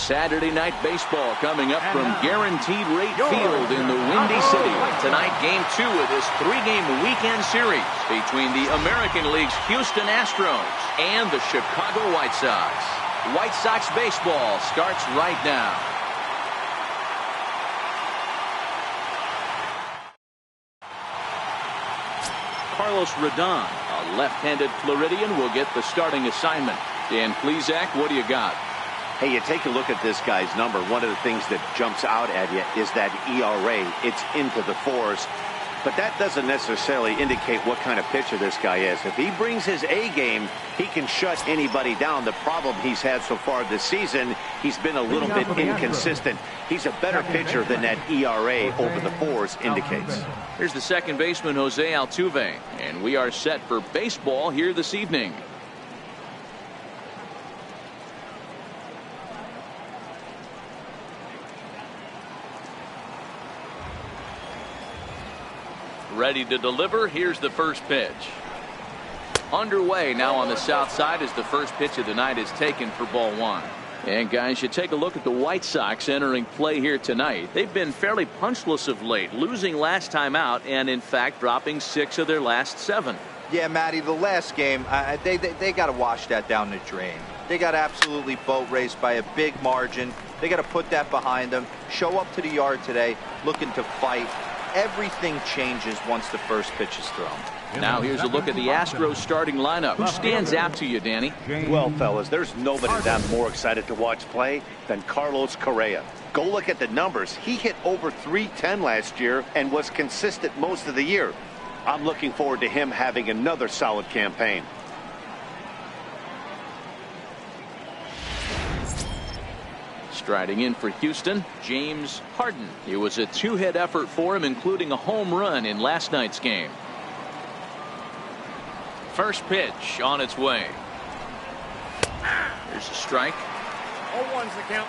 Saturday Night Baseball coming up from Guaranteed Rate Field in the Windy City. Tonight, Game 2 of this 3-game weekend series between the American League's Houston Astros and the Chicago White Sox. White Sox baseball starts right now. Carlos Rodon, a left-handed Floridian, will get the starting assignment. Dan Plesac, what do you got? Hey, you take a look at this guy's number. One of the things that jumps out at you is that ERA. It's into the 4s. But that doesn't necessarily indicate what kind of pitcher this guy is. If he brings his A game, he can shut anybody down. The problem he's had so far this season, he's been a little bit inconsistent. He's a better pitcher than that ERA over the 4s indicates. Here's the second baseman, Jose Altuve. And we are set for baseball here this evening. Ready to deliver. Here's the first pitch. Underway now on the south side as the first pitch of the night is taken for ball 1. And guys, you take a look at the White Sox entering play here tonight. They've been fairly punchless of late, losing last time out and in fact dropping 6 of their last 7. Yeah, Matty, the last game, they got to wash that down the drain. They got absolutely boat raced by a big margin. They got to put that behind them. Show up to the yard today looking to fight. Everything changes once the first pitch is thrown. Now here's a look at the Astros starting lineup. Who stands out to you, Danny? Well, fellas, there's nobody that I'm more excited to watch play than Carlos Correa. Go look at the numbers. He hit over .310 last year and was consistent most of the year. I'm looking forward to him having another solid campaign. Striding in for Houston, James Harden. It was a 2-hit effort for him, including a home run in last night's game. First pitch on its way. There's a strike. 0-1's the count.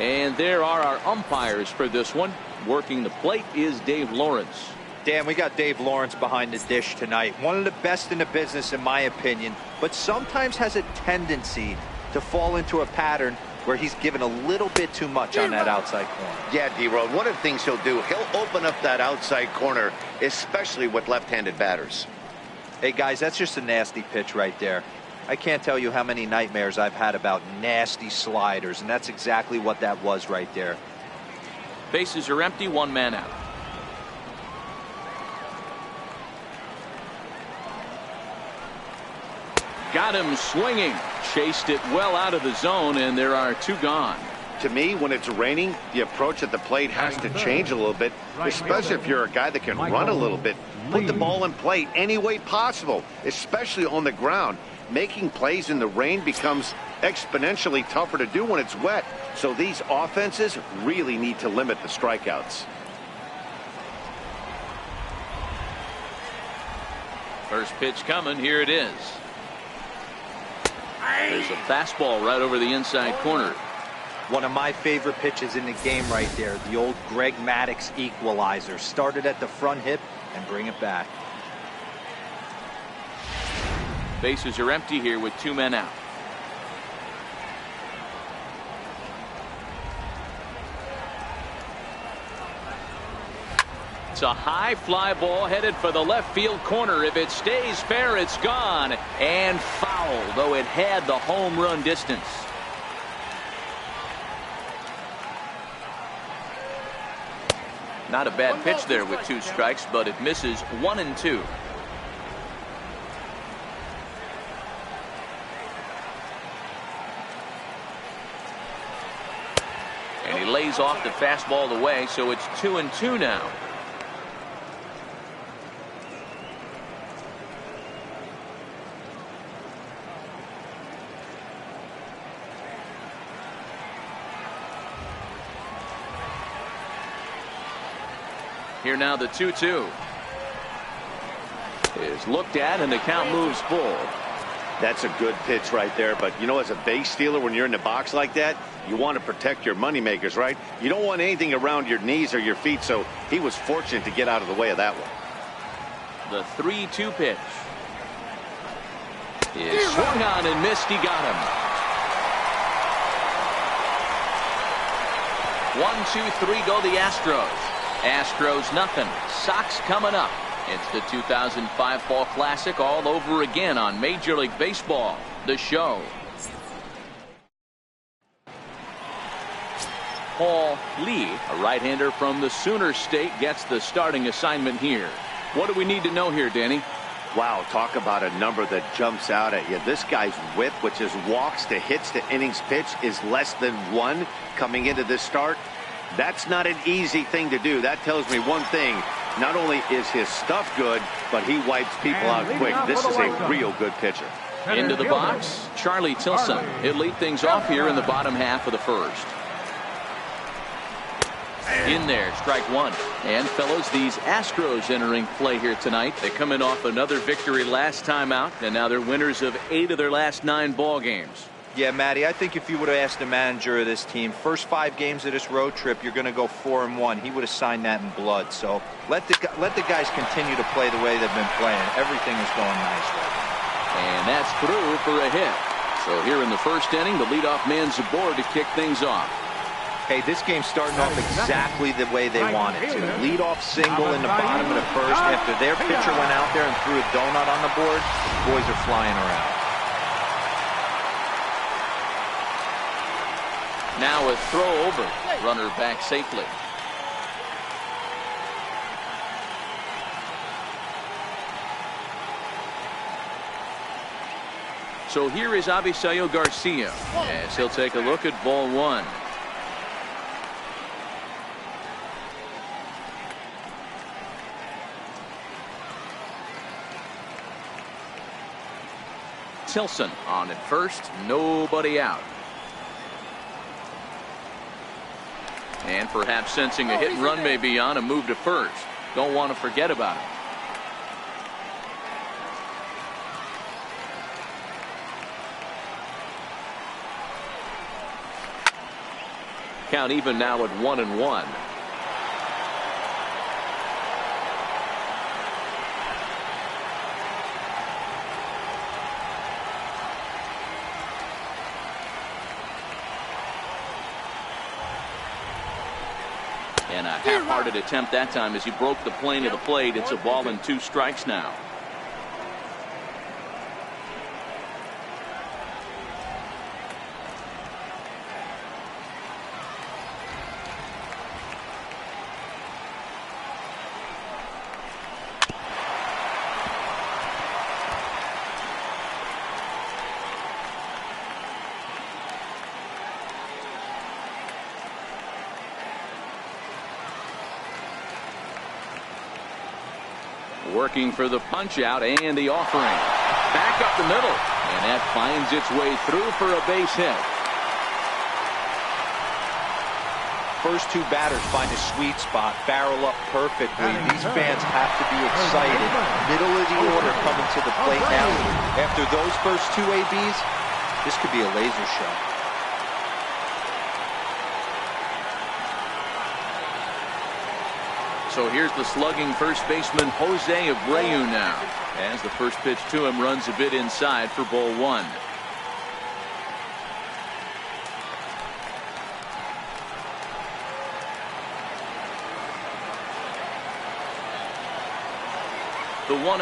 And there are our umpires for this one. Working the plate is Dave Lawrence. Dan, we got Dave Lawrence behind the dish tonight. One of the best in the business, in my opinion, but sometimes has a tendency to fall into a pattern where he's given a little bit too much on that outside corner. Yeah, D-Road, one of the things he'll do, he'll open up that outside corner, especially with left-handed batters. Hey, guys, that's just a nasty pitch right there. I can't tell you how many nightmares I've had about nasty sliders, and that's exactly what that was right there. Bases are empty, 1 man out. Got him swinging. Chased it well out of the zone, and there are 2 gone. To me, when it's raining, the approach at the plate has to change a little bit, especially if you're a guy that can run a little bit. Put the ball in play any way possible, especially on the ground. Making plays in the rain becomes exponentially tougher to do when it's wet. So these offenses really need to limit the strikeouts. First pitch coming. Here it is. There's a fastball right over the inside corner. One of my favorite pitches in the game right there. The old Greg Maddux equalizer. Started at the front hip and bring it back. Bases are empty here with 2 men out. It's a high fly ball headed for the left field corner. If it stays fair, it's gone. And foul, though it had the home run distance. Not a bad pitch there with 2 strikes, but it misses 1 and 2. And he lays off the fastball away, so it's 2 and 2 now. Here now the 2-2 is looked at, and the count moves full. That's a good pitch right there, but you know, as a base stealer, when you're in the box like that, you want to protect your moneymakers, right? You don't want anything around your knees or your feet, so he was fortunate to get out of the way of that one. The 3-2 pitch is swung on and missed. He got him. 1-2-3 go the Astros. Astros nothing. Sox coming up. It's the 2005 Fall Classic all over again on Major League Baseball. The Show. Paul Lee, a right-hander from the Sooner State, gets the starting assignment here. What do we need to know here, Danny? Wow, talk about a number that jumps out at you. This guy's whip, which is walks to hits to innings pitched, is less than 1 coming into this start. That's not an easy thing to do. That tells me one thing. Not only is his stuff good, but he wipes people out quick. This is a real good pitcher. Into the box, Charlie Tilson. He'll lead things off here in the bottom half of the first. In there, strike one. And fellows, these Astros entering play here tonight. They come in off another victory last time out, and now they're winners of 8 of their last 9 ball games. Yeah, Matty, I think if you would have asked the manager of this team, first 5 games of this road trip, you're going to go 4-1. He would have signed that in blood. So let the guys continue to play the way they've been playing. Everything is going nice right now. And that's through for a hit. So here in the first inning, the leadoff man's aboard to kick things off. Hey, this game's starting off exactly the way they wanted to. Lead off single in the bottom of the first. After their pitcher went out there and threw a donut on the board, the boys are flying around. Now a throw over. Runner back safely. So here is Avisayo Garcia as he'll take a look at ball 1. Tilson on at first, nobody out. And perhaps sensing a hit and run may be on, a move to first. Don't want to forget about it. Count even now at 1-1. And a half-hearted attempt that time as he broke the plane of the plate. It's a ball and 2 strikes now. Working for the punch out and the offering. Back up the middle. And that finds its way through for a base hit. First 2 batters find a sweet spot, barrel up perfectly. These fans have to be excited. Middle of the order coming to the plate now. After those first 2 ABs, this could be a laser show. So here's the slugging first baseman Jose Abreu now, as the first pitch to him runs a bit inside for ball 1. The 1-0.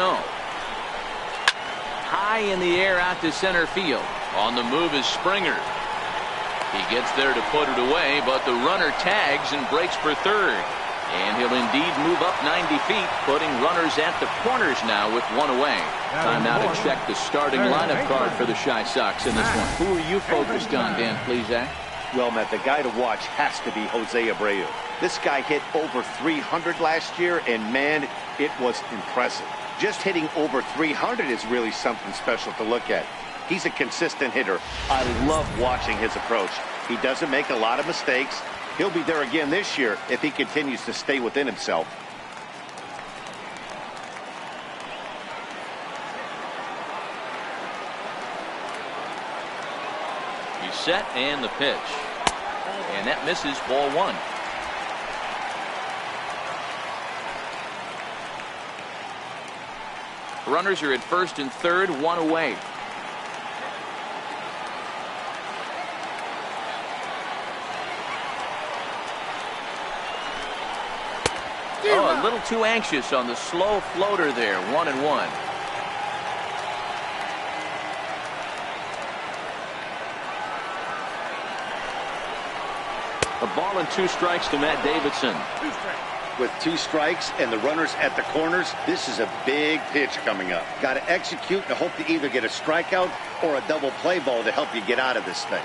High in the air out to center field. On the move is Springer. He gets there to put it away, but the runner tags and breaks for third. And he'll indeed move up 90 feet, putting runners at the corners now with 1 away. Time now to check the starting lineup card for the Chi Sox in this one. Who are you focused on, Dan Plesac? Well, Matt, the guy to watch has to be Jose Abreu. This guy hit over 300 last year, and man, it was impressive. Just hitting over 300 is really something special to look at. He's a consistent hitter. I love watching his approach. He doesn't make a lot of mistakes. He'll be there again this year if he continues to stay within himself. He's set and the pitch. And that misses ball 1. Runners are at first and third, 1 away. a little too anxious on the slow floater there. 1-1. A ball and 2 strikes to Matt Davidson. With 2 strikes and the runners at the corners, this is a big pitch coming up. Got to execute and hope to either get a strikeout or a double play ball to help you get out of this thing.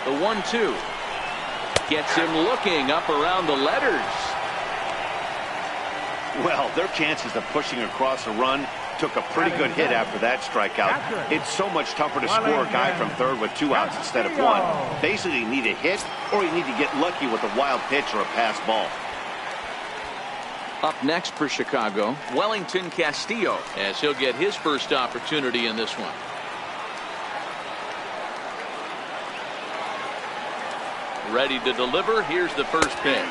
The 1-2 gets him looking up around the letters. Well, their chances of pushing across a run took a pretty good hit after that strikeout. It's so much tougher to score a guy from third with 2 outs instead of 1. Basically, you need a hit or you need to get lucky with a wild pitch or a pass ball. Up next for Chicago, Wellington Castillo, as he'll get his first opportunity in this one. Ready to deliver. Here's the first pitch.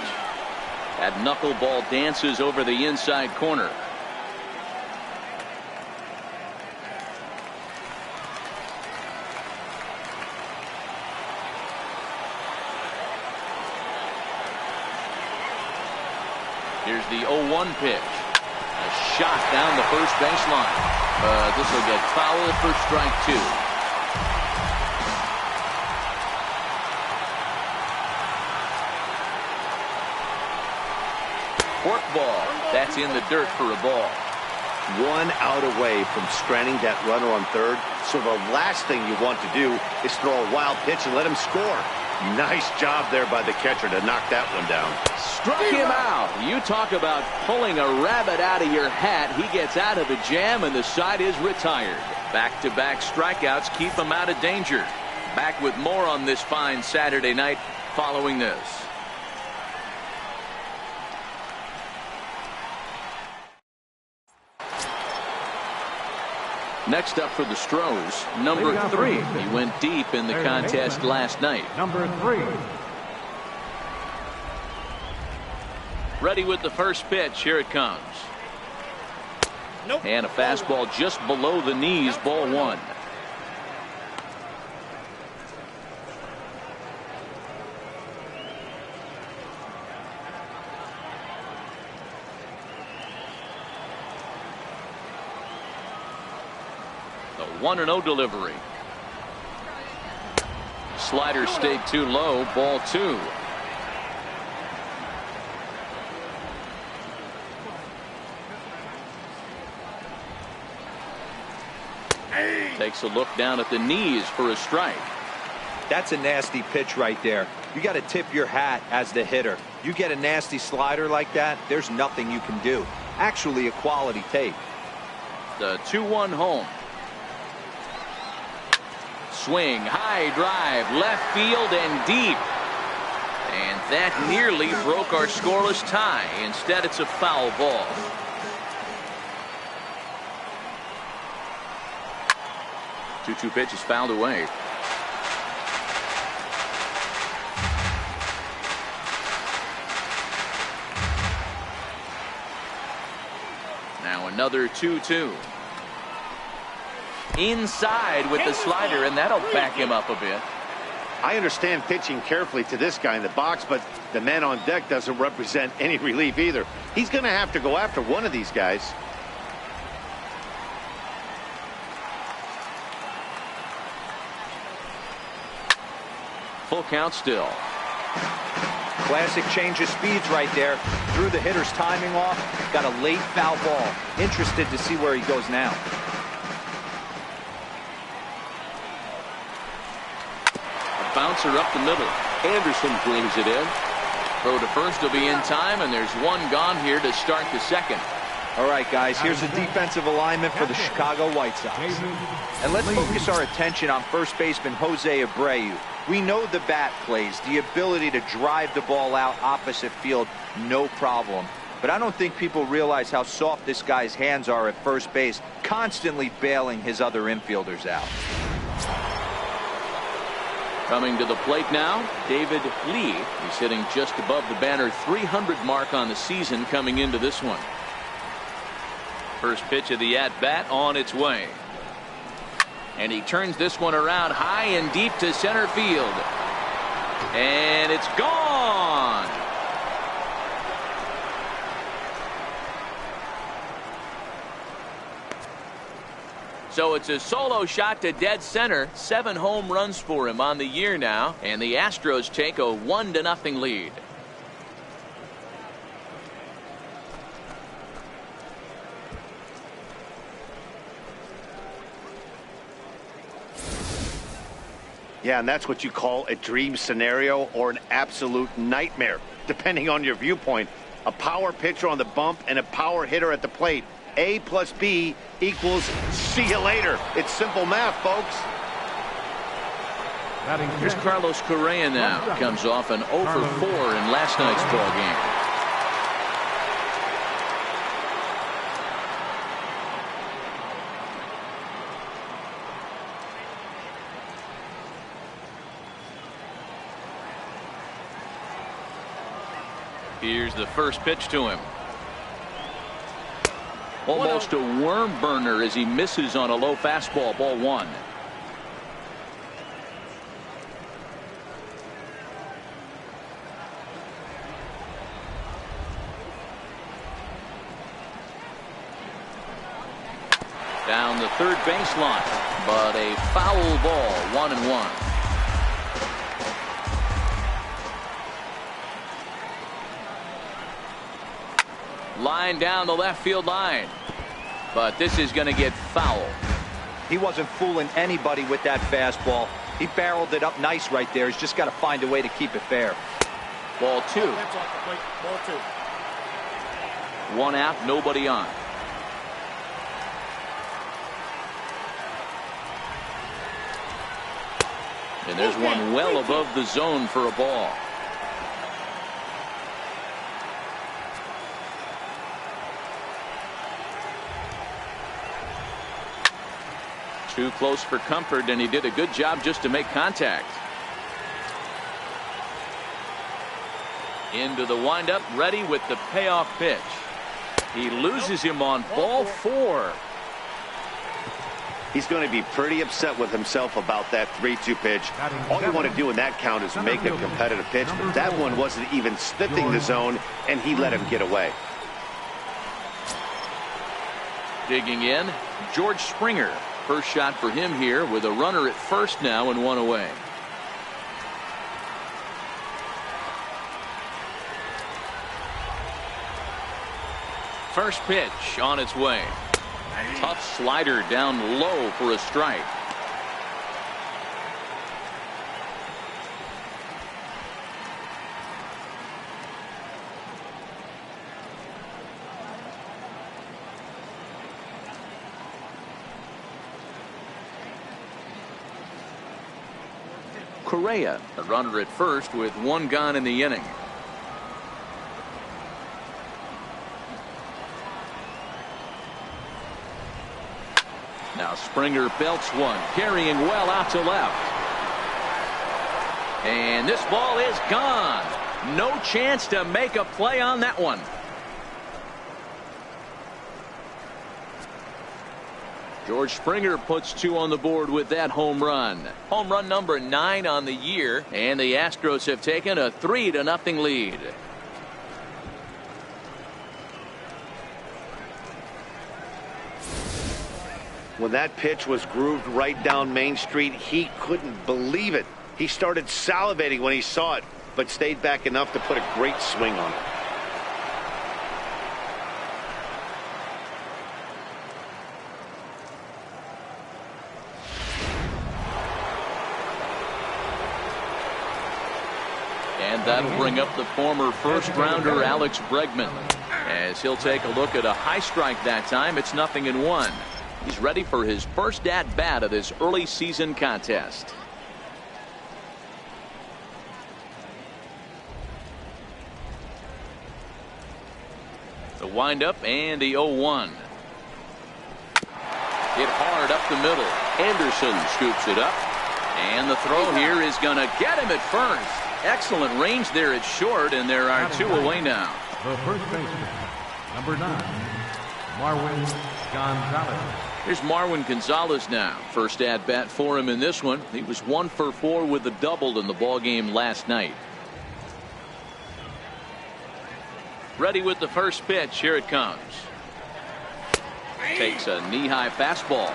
That knuckleball dances over the inside corner. Here's the 0-1 pitch. A shot down the first baseline. This will get foul for strike 2. Fork ball. That's in the dirt for a ball. 1 out away from stranding that runner on third. So the last thing you want to do is throw a wild pitch and let him score. Nice job there by the catcher to knock that one down. Struck him out. You talk about pulling a rabbit out of your hat. He gets out of a jam and the side is retired. Back-to-back strikeouts keep him out of danger. Back with more on this fine Saturday night following this. Next up for the Astros, number 3. He went deep in the contest last night. Number 3. Ready with the first pitch. Here it comes. Nope. And a fastball just below the knees. Ball 1. The 1-0 delivery. Slider stayed too low. Ball 2. Takes a look down at the knees for a strike. That's a nasty pitch right there. You got to tip your hat as the hitter. You get a nasty slider like that, there's nothing you can do. Actually, a quality take. The 2-1 home. Swing, high drive, left field and deep. And that nearly broke our scoreless tie. Instead, it's a foul ball. Two pitches fouled away. Now another 2-2. Inside with the slider, and that'll back him up a bit. I understand pitching carefully to this guy in the box, but the man on deck doesn't represent any relief either. He's going to have to go after one of these guys. Full count still. Classic change of speeds right there. Threw the hitter's timing off. Got a late foul ball. Interested to see where he goes now. A bouncer up the middle. Anderson brings it in. Throw to first will be in time, and there's one gone here to start the second. All right, guys, here's a defensive alignment for the Chicago White Sox. And let's focus our attention on first baseman Jose Abreu. We know the bat plays, the ability to drive the ball out opposite field, no problem. But I don't think people realize how soft this guy's hands are at first base, constantly bailing his other infielders out. Coming to the plate now, David Lee. He's hitting just above the banner 300 mark on the season coming into this one. First pitch of the at-bat on its way. And he turns this one around high and deep to center field. And it's gone. So it's a solo shot to dead center. 7 home runs for him on the year now. And the Astros take a 1-0 lead. Yeah, and that's what you call a dream scenario or an absolute nightmare, depending on your viewpoint. A power pitcher on the bump and a power hitter at the plate. A plus B equals see you later. It's simple math, folks. Here's Carlos Correa now. Comes off an 0 for 4 in last night's ball game. Here's the first pitch to him. Almost a worm burner as he misses on a low fastball. Ball 1. Down the third baseline, but a foul ball. 1-1. Line down the left field line, but this is going to get foul. He wasn't fooling anybody with that fastball. He barreled it up nice right there. He's just got to find a way to keep it fair. Ball 2. That's off the plate. Ball 2. 1 out, nobody on. And there's one well above the zone for a ball. Too close for comfort, and he did a good job just to make contact. Into the windup, ready with the payoff pitch. He loses him on ball 4. He's going to be pretty upset with himself about that 3-2 pitch. All you want to do in that count is make a competitive pitch, but that one wasn't even sniffing the zone, and he let him get away. Digging in, George Springer. First shot for him here with a runner at first now and 1 away. First pitch on its way. Tough slider down low for a strike. Correa, a runner at first with 1 gone in the inning. Now Springer belts one, carrying well out to left. And this ball is gone. No chance to make a play on that one. George Springer puts 2 on the board with that home run. Home run number 9 on the year, and the Astros have taken a 3-0 lead. When that pitch was grooved right down Main Street, he couldn't believe it. He started salivating when he saw it, but stayed back enough to put a great swing on it. And that'll bring up the former first-rounder Alex Bregman, as he'll take a look at a high strike that time. It's 0-1. He's ready for his first at-bat of this early season contest. The windup and the 0-1. Hit hard up the middle. Anderson scoops it up. And the throw here is going to get him at first. Excellent range there at short, and there are 2 away now. The first baseman, number 9, Marwin Here's Marwin Gonzalez now. First at bat for him in this one. He was 1 for 4 with a double in the ball game last night. Ready with the first pitch. Here it comes. Takes a knee-high fastball.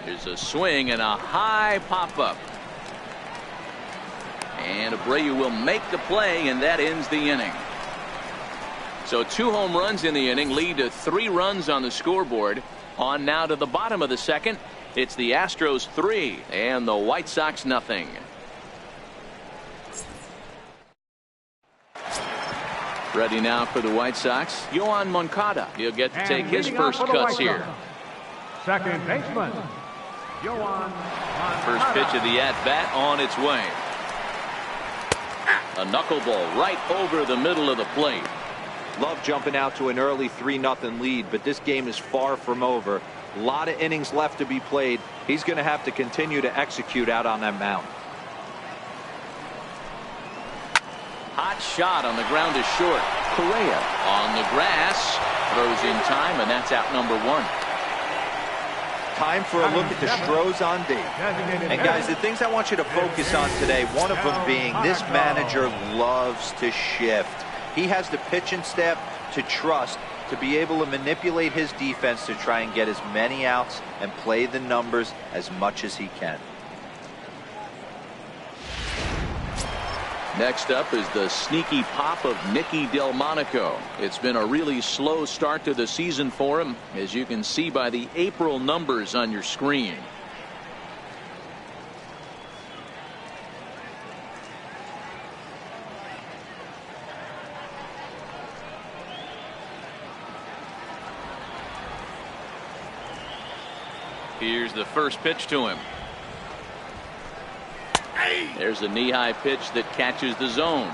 Here's a swing and a high pop-up. And Abreu will make the play, and that ends the inning. So 2 home runs in the inning lead to 3 runs on the scoreboard. On now to the bottom of the second. It's the Astros 3 and the White Sox nothing. Ready now for the White Sox. Yoán Moncada. He'll get to take his first cuts here. Second baseman. First pitch of the at-bat on its way. A knuckleball right over the middle of the plate. Love jumping out to an early 3-0 lead, but this game is far from over. A lot of innings left to be played. He's going to have to continue to execute out on that mound. Hot shot on the ground is short. Correa on the grass. Throws in time, and that's out number 1. Time for a look at the Astros on D. And guys, the things I want you to focus on today, one of them being this manager loves to shift. He has the pitching staff to trust to be able to manipulate his defense to try and get as many outs and play the numbers as much as he can. Next up is the sneaky pop of Nicky Delmonico. It's been a really slow start to the season for him, as you can see by the April numbers on your screen. Here's the first pitch to him. There's a knee-high pitch that catches the zone.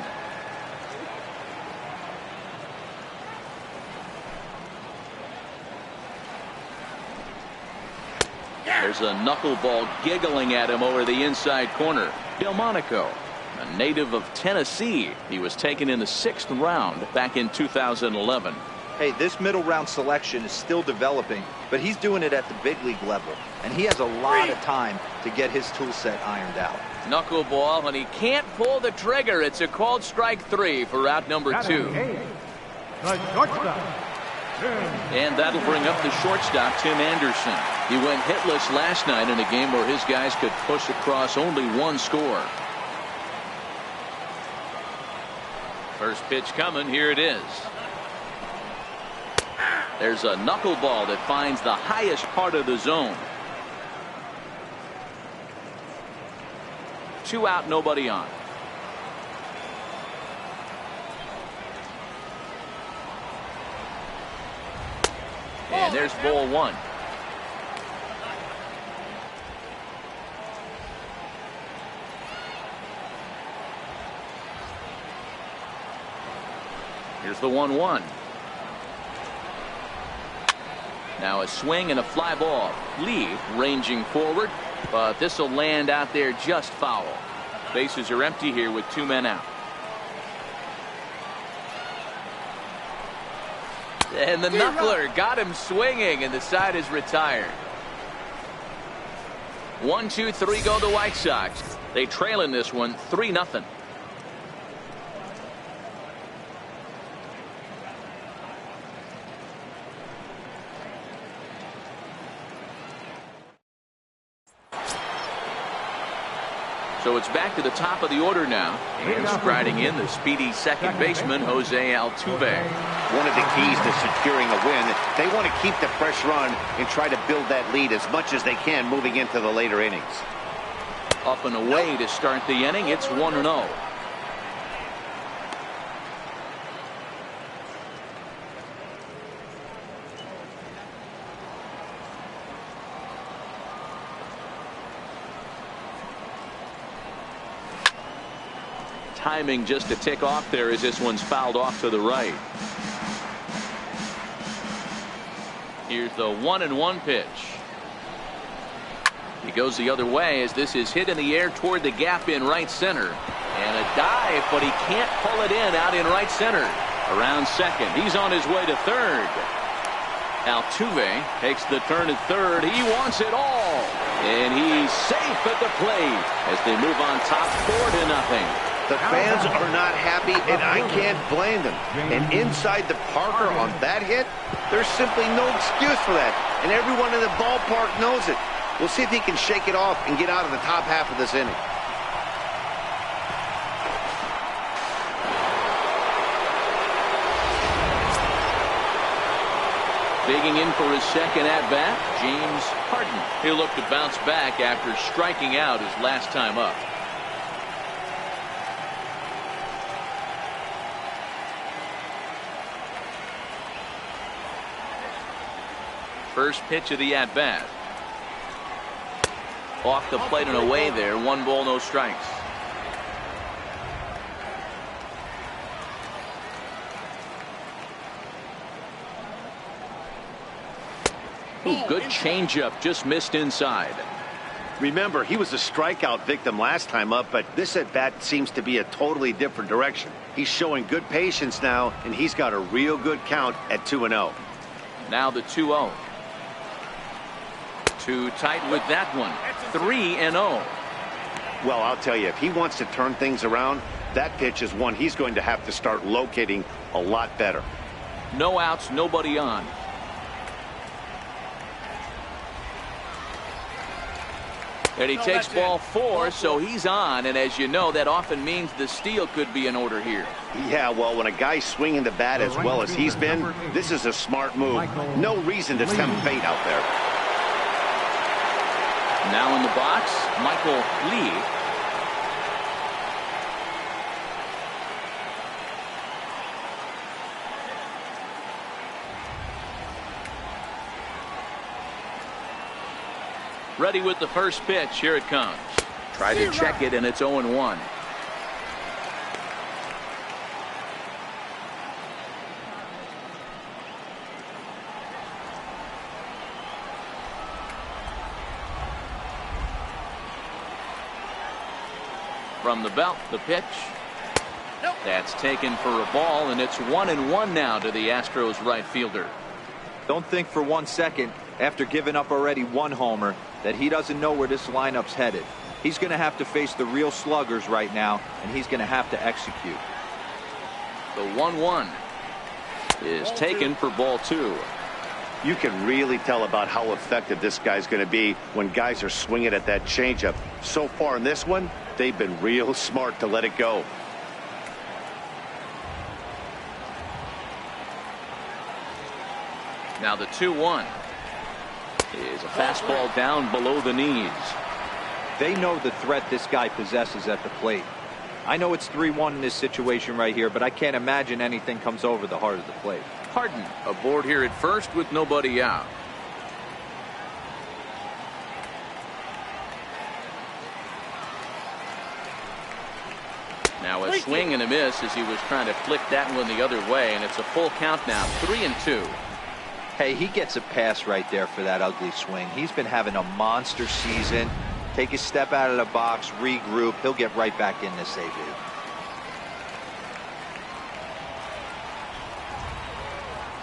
There's a knuckleball giggling at him over the inside corner. Delmonico, a native of Tennessee. He was taken in the 6th round back in 2011. Hey, this middle round selection is still developing, but he's doing it at the big league level, and he has a lot of time to get his tool set ironed out. Knuckleball, and he can't pull the trigger. It's a called strike 3 for out number 2. And that'll bring up the shortstop, Tim Anderson. He went hitless last night in a game where his guys could push across only 1 score. First pitch coming. Here it is. There's a knuckleball that finds the highest part of the zone. 2 out, nobody on. And there's ball 1. Here's the 1-1. Now a swing and a fly ball. Lee ranging forward, but this will land out there just foul. Bases are empty here with 2 men out. And the knuckler got him swinging, and the side is retired. 1-2-3 go the White Sox. They trail in this one 3-0. So it's back to the top of the order now. And striding in the speedy second baseman, Jose Altuve. One of the keys to securing a win, they want to keep the pressure on and try to build that lead as much as they can moving into the later innings. Up and away to start the inning. It's 1-0. Timing just to tick off there as this one's fouled off to the right. Here's the 1-1 pitch. He goes the other way as this is hit in the air toward the gap in right center. And a dive, but he can't pull it in out in right center. Around second. He's on his way to third. Altuve takes the turn at third. He wants it all. And he's safe at the plate as they move on top 4-0. The fans are not happy, and I can't blame them. And inside the Parker on that hit, there's simply no excuse for that. And everyone in the ballpark knows it. We'll see if he can shake it off and get out of the top half of this inning. Digging in for his second at-bat, James Harden. He'll look to bounce back after striking out his last time up. First pitch of the at-bat. Off the plate and away there. 1 ball, no strikes. Ooh, good changeup, just missed inside. Remember, he was a strikeout victim last time up, but this at-bat seems to be a totally different direction. He's showing good patience now, and he's got a real good count at 2-0. Now the 2-0. Too tight with that one. 3-0. Well, I'll tell you, if he wants to turn things around, that pitch is one he's going to have to start locating a lot better. No outs, nobody on. And he takes ball 4, so he's on. And as you know, that often means the steal could be in order here. Yeah, well, when a guy's swinging the bat as well as he's been, this is a smart move. No reason to tempt fate out there. Now in the box, Michael Lee. Ready with the first pitch. Here it comes. Try to check it, and it's 0-1. From the belt, the pitch. That's taken for a ball, and it's 1-1 now to the Astros right fielder. Don't think for 1 second, after giving up already 1 homer, that he doesn't know where this lineup's headed. He's going to have to face the real sluggers right now, and he's going to have to execute. The 1-1 is taken for ball 2. You can really tell about how effective this guy's going to be when guys are swinging at that changeup. So far in this one, they've been real smart to let it go. Now the 2-1 is a fastball down below the knees. They know the threat this guy possesses at the plate. I know it's 3-1 in this situation right here, but I can't imagine anything comes over the heart of the plate. Harden aboard here at first with nobody out. Now a swing and a miss as he was trying to flick that one the other way, and it's a full count now, 3-2. Hey, he gets a pass right there for that ugly swing. He's been having a monster season. Take a step out of the box, regroup. He'll get right back in this AB.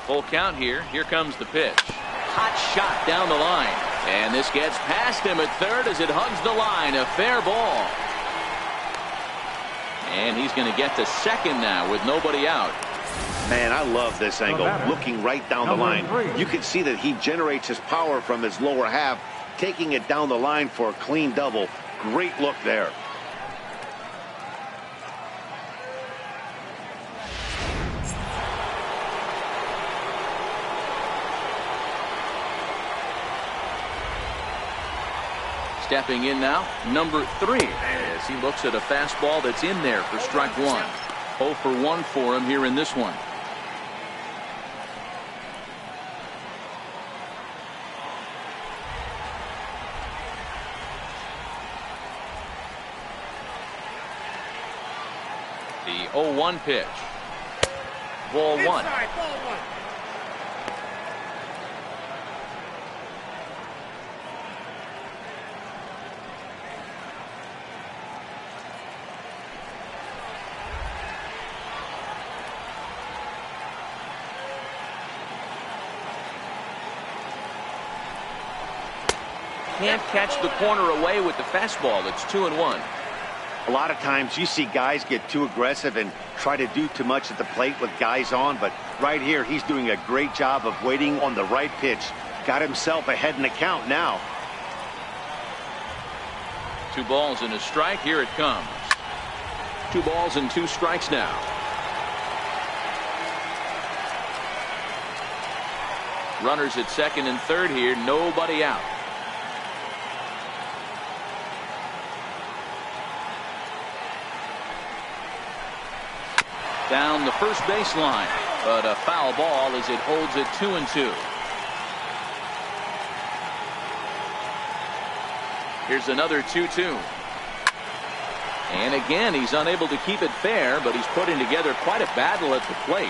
Full count here. Here comes the pitch. Hot shot down the line. And this gets past him at third as it hugs the line. A fair ball. And he's going to get to second now with nobody out. Man, I love this angle. Looking right down the line. You can see that he generates his power from his lower half, taking it down the line for a clean double. Great look there. Stepping in now, number 3, as he looks at a fastball that's in there for strike 1. 0 for 1 for him here in this one. The 0-1 pitch. Ball 1. Inside, ball 1. can't catch the corner away with the fastball. It's 2-1. A lot of times you see guys get too aggressive and try to do too much at the plate with guys on, but right here he's doing a great job of waiting on the right pitch. Got himself ahead in the count now. 2 balls and a strike. Here it comes. 2 balls and 2 strikes now. Runners at second and third here. Nobody out. Down the first baseline, but a foul ball as it holds it 2-2. Here's another 2-2. And again, he's unable to keep it fair, but he's putting together quite a battle at the plate.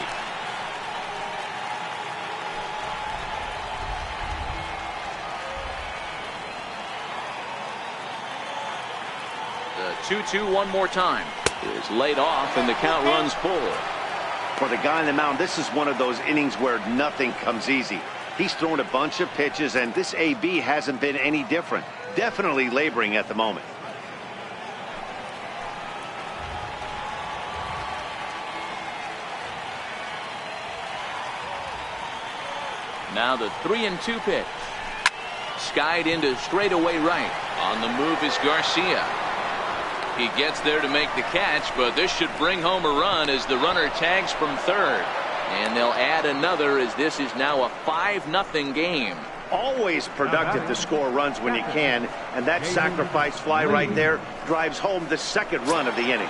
The 2-2 one more time is laid off, and the count runs full. For the guy on the mound, this is one of those innings where nothing comes easy. He's thrown a bunch of pitches, and this AB hasn't been any different. Definitely laboring at the moment. Now the 3-2 pitch. Skied into straightaway right. On the move is Garcia. He gets there to make the catch, but this should bring home a run as the runner tags from third. And they'll add another as this is now a 5-0 game. Always productive to score runs when you can, and that sacrifice fly right there drives home the second run of the inning.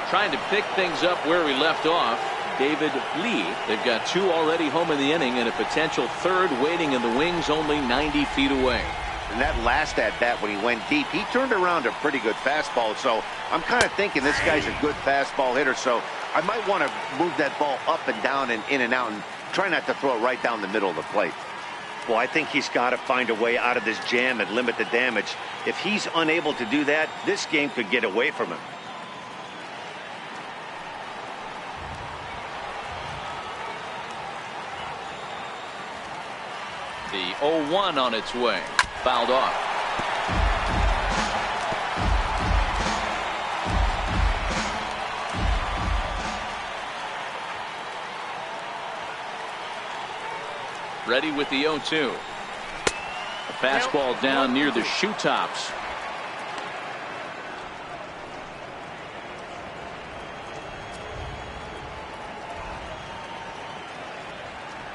Trying to pick things up where we left off, David Lee. They've got 2 already home in the inning and a potential third waiting in the wings only 90 feet away. And that last at bat when he went deep, he turned around a pretty good fastball. So I'm kind of thinking this guy's a good fastball hitter. So I might want to move that ball up and down and in and out and try not to throw it right down the middle of the plate. Well, I think he's got to find a way out of this jam and limit the damage. If he's unable to do that, this game could get away from him. The 0-1 on its way. Fouled off. Ready with the 0-2. A fastball down near the shoe tops.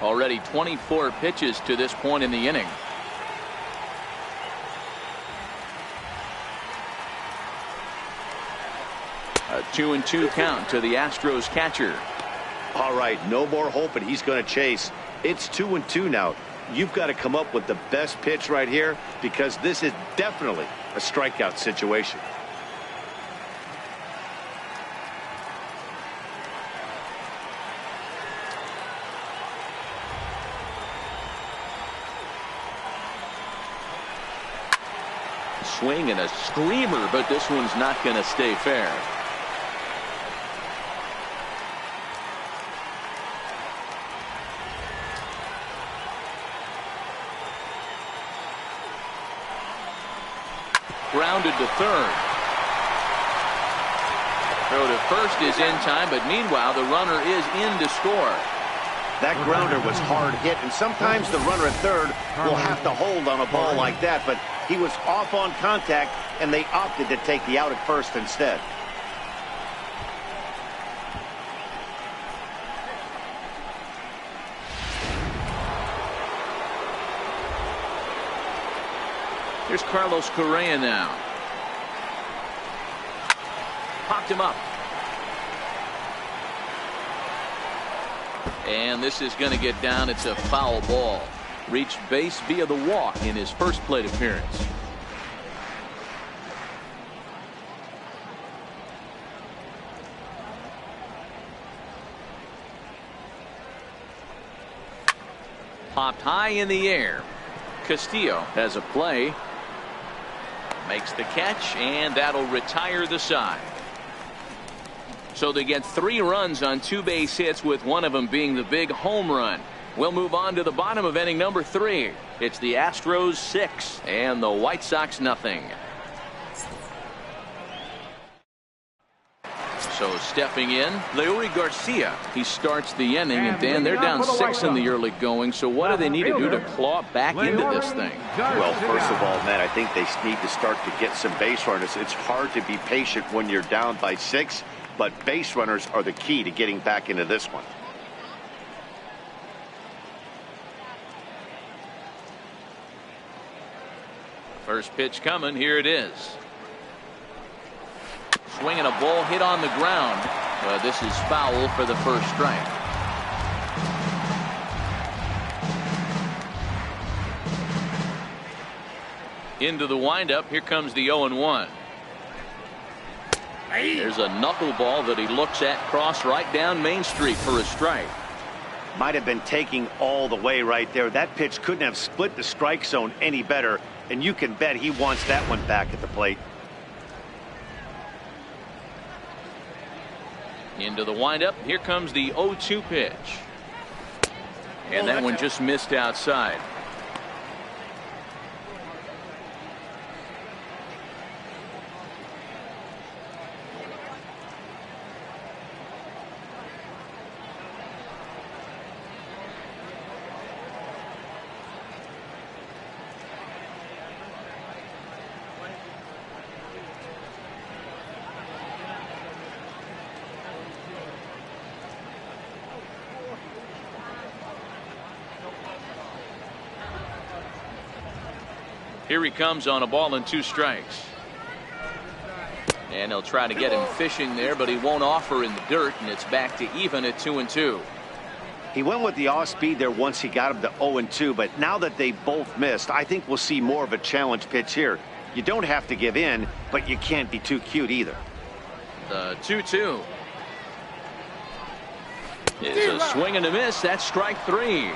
Already 24 pitches to this point in the inning. A 2-2 count to the Astros catcher. All right, no more hope, and he's going to chase. It's 2-2 now. You've got to come up with the best pitch right here because this is definitely a strikeout situation. Swing and a screamer, but this one's not going to stay fair. Grounded to third. Throw to first is in time, but meanwhile the runner is in to score. That grounder was hard hit, and sometimes the runner at third will have to hold on a ball like that, but he was off on contact, and they opted to take the out at first instead. Here's Carlos Correa now. Popped him up. And this is going to get down. It's a foul ball. Reached base via the walk in his first plate appearance. Popped high in the air. Castillo has a play. Makes the catch, and that'll retire the side. So they get 3 runs on 2 base hits, with one of them being the big home run. We'll move on to the bottom of inning number 3. It's the Astros 6 and the White Sox nothing. So stepping in, Leury Garcia. He starts the inning, and Dan, they're down 6 in the early going. So what do they need to do to claw back into this thing? Well, first of all, Matt, I think they need to start to get some base runners. It's hard to be patient when you're down by 6, but base runners are the key to getting back into this one. First pitch coming. Here it is. Swinging a ball hit on the ground. This is foul for the first strike. Into the windup. Here comes the 0-1. There's a knuckleball that he looks at cross right down Main Street for a strike. Might have been taking all the way right there. That pitch couldn't have split the strike zone any better, and you can bet he wants that one back at the plate. Into the windup. Here comes the 0-2 pitch. And that one just missed outside. Here he comes on a ball and 2 strikes. And he'll try to get him fishing there, but he won't offer in the dirt, and it's back to even at 2-2. He went with the off speed there once he got him to 0-2, but now that they both missed, I think we'll see more of a challenge pitch here. You don't have to give in, but you can't be too cute either. The 2-2. It's a swing and a miss. That's strike 3.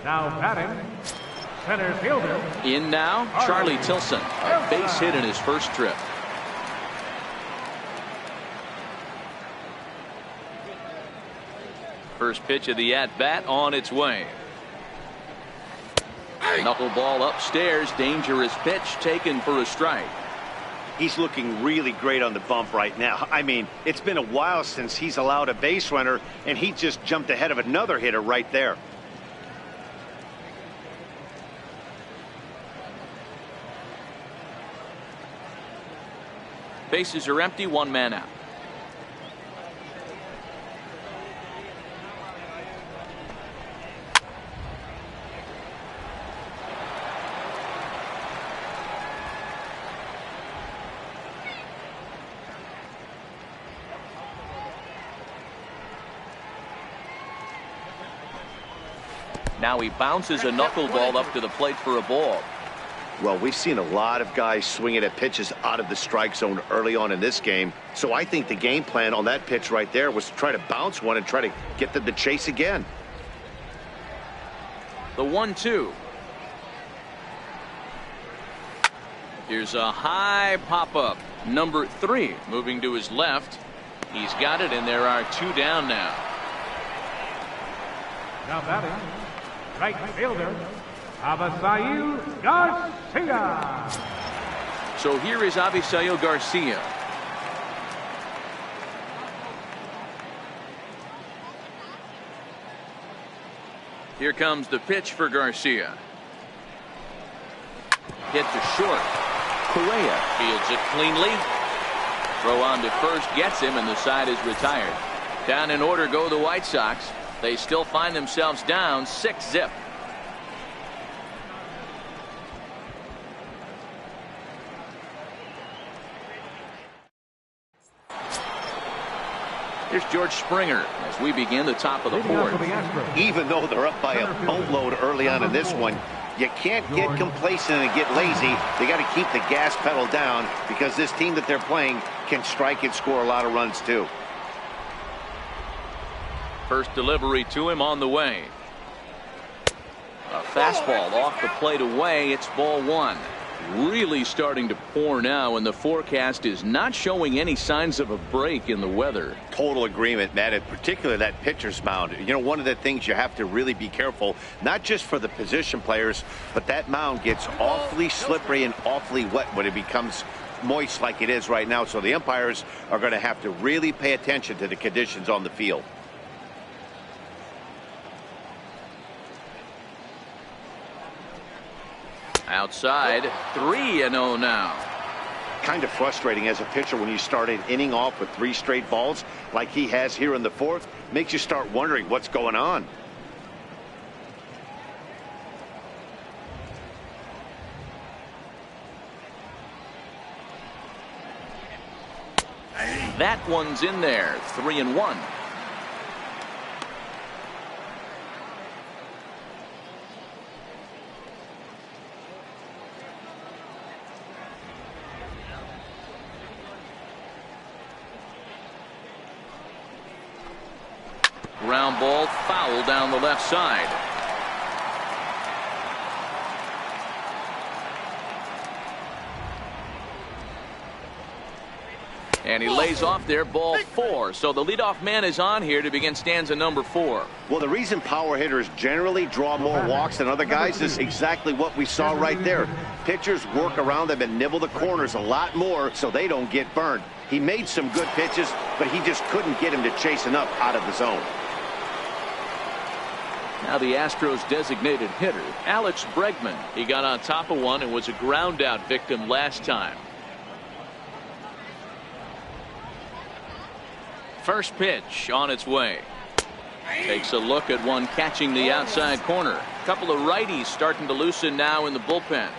Now batting, center fielder. In now, Charlie Tilson. A base hit in his first trip. First pitch of the at-bat on its way. Knuckleball upstairs. Dangerous pitch taken for a strike. He's looking really great on the bump right now. I mean, it's been a while since he's allowed a base runner, and he just jumped ahead of another hitter right there. Bases are empty. 1 man out. Now he bounces a knuckleball up to the plate for a ball. Well, we've seen a lot of guys swinging at pitches out of the strike zone early on in this game. So I think the game plan on that pitch right there was to try to bounce one and try to get them to chase again. The 1-2. Here's a high pop-up. Number 3 moving to his left. He's got it, and there are 2 down now. Now batting, right fielder, Avisail Garcia. So here is Avisail Garcia. Here comes the pitch for Garcia. Hit to short. Correa fields it cleanly. Throw on to first gets him, and the side is retired. Down in order go the White Sox. They still find themselves down 6-0. Here's George Springer as we begin the top of the 4th. Even though they're up by a boatload early on in this one, you can't get complacent and get lazy. They got to keep the gas pedal down because this team that they're playing can strike and score a lot of runs too. First delivery to him on the way. A fastball off the plate away. It's ball 1. really starting to pour now, and the forecast is not showing any signs of a break in the weather. Total agreement, Matt. In particular, that pitcher's mound. You know, one of the things you have to really be careful, not just for the position players, but that mound gets awfully slippery and awfully wet when it becomes moist like it is right now. So the umpires are going to have to really pay attention to the conditions on the field. Outside, 3-0 now. Kind of frustrating as a pitcher when you start an inning off with 3 straight balls like he has here in the 4th. Makes you start wondering what's going on. That one's in there. 3-1. Ground ball, foul down the left side. And he lays off there, ball 4. So the leadoff man is on here to begin stanza number 4. Well, the reason power hitters generally draw more walks than other guys is exactly what we saw right there. Pitchers work around them and nibble the corners a lot more so they don't get burned. He made some good pitches, but he just couldn't get him to chase enough out of the zone. Now the Astros designated hitter, Alex Bregman. He got on top of one and was a ground out victim last time. First pitch on its way. Takes a look at one catching the outside corner. A couple of righties starting to loosen now in the bullpen.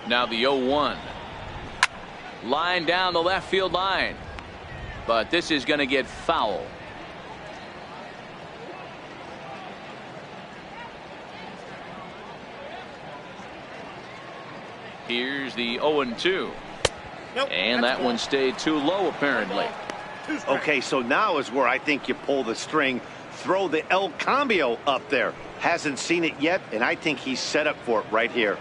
Now the 0-1. Line down the left field line. But this is going to get foul. Here's the 0-2. And that one stayed too low, apparently. Okay, so now is where I think you pull the string. Throw the El Cambio up there. Hasn't seen it yet, and I think he's set up for it right here.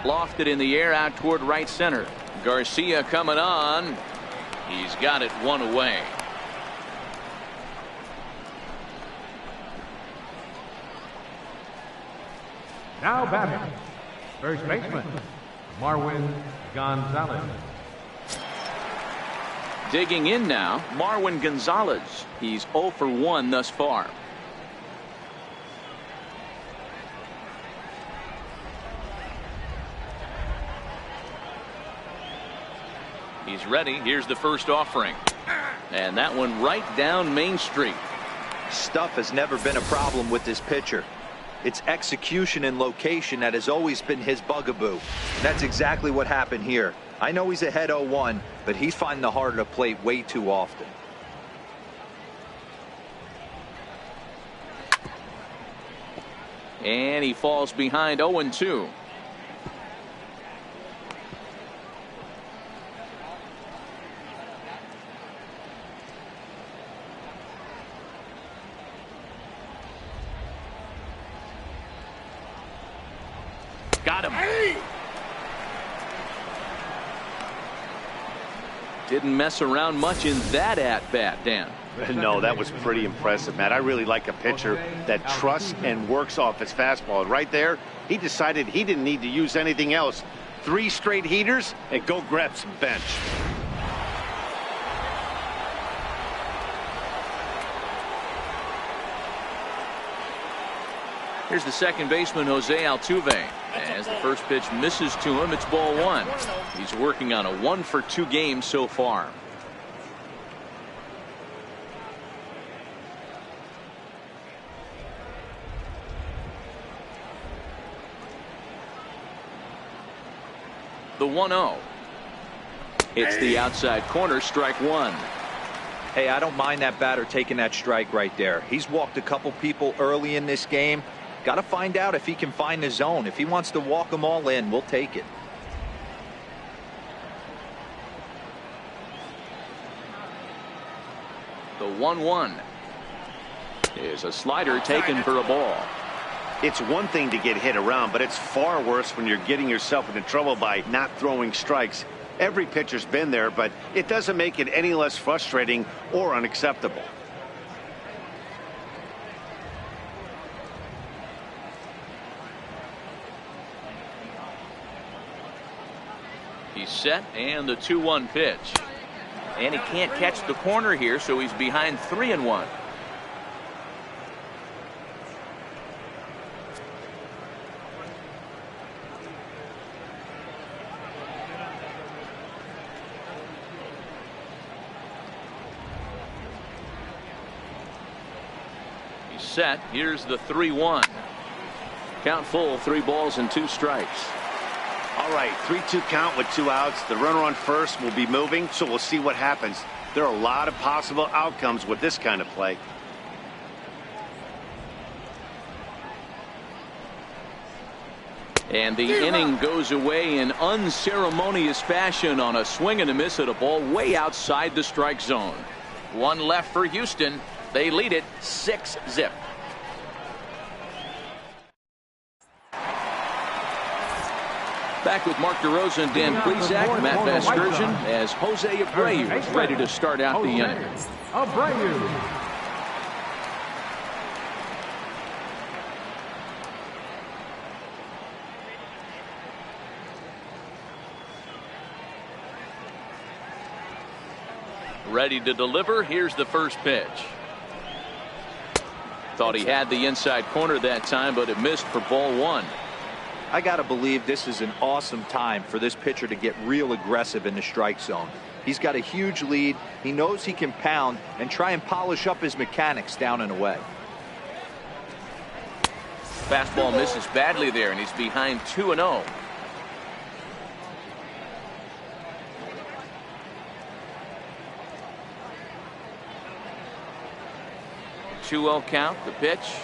Lofted in the air out toward right center. Garcia coming on. He's got it one away. Now batting, first baseman, Marwin Gonzalez. Digging in now, Marwin Gonzalez. He's 0 for 1 thus far. He's ready. Here's the first offering. And that one right down Main Street. Stuff has never been a problem with this pitcher. It's execution and location that has always been his bugaboo. That's exactly what happened here. I know he's ahead 0-1, but he's finding the heart of the plate way too often. And he falls behind 0-2. Got him. Didn't mess around much in that at-bat, Dan. No, that was pretty impressive, Matt. I really like a pitcher that trusts and works off his fastball. And right there, he decided he didn't need to use anything else. 3 straight heaters and go grab some bench. Here's the second baseman, Jose Altuve. As the first pitch misses to him, it's ball 1. He's working on a 1 for 2 game so far. The 1-0. It's the outside corner, strike 1. Hey, I don't mind that batter taking that strike right there. He's walked a couple people early in this game. Got to find out if he can find the zone. If he wants to walk them all in, we'll take it. The 1-1 is a slider taken for a ball. It's one thing to get hit around, but it's far worse when you're getting yourself into trouble by not throwing strikes. Every pitcher's been there, but it doesn't make it any less frustrating or unacceptable. He's set, and the 2-1 pitch. And he can't catch the corner here, so he's behind 3-1. He's set. Here's the 3-1. Count full, 3 balls and 2 strikes. All right, 3-2 count with 2 outs. The runner on first will be moving, so we'll see what happens. There are a lot of possible outcomes with this kind of play. And the inning goes away in unceremonious fashion on a swing and a miss at a ball way outside the strike zone. 1 left for Houston. They lead it 6-0. Back with Mark DeRosa and Dan Plesac, Matt Vasgersian, as Jose Abreu is ready to start out the inning. Abreu. Ready to deliver. Here's the first pitch. Thought he had the inside corner that time, but it missed for ball 1. I got to believe this is an awesome time for this pitcher to get real aggressive in the strike zone. He's got a huge lead. He knows he can pound and try and polish up his mechanics down and away. Fastball misses badly there, and he's behind 2-0. 2-0 count. The pitch.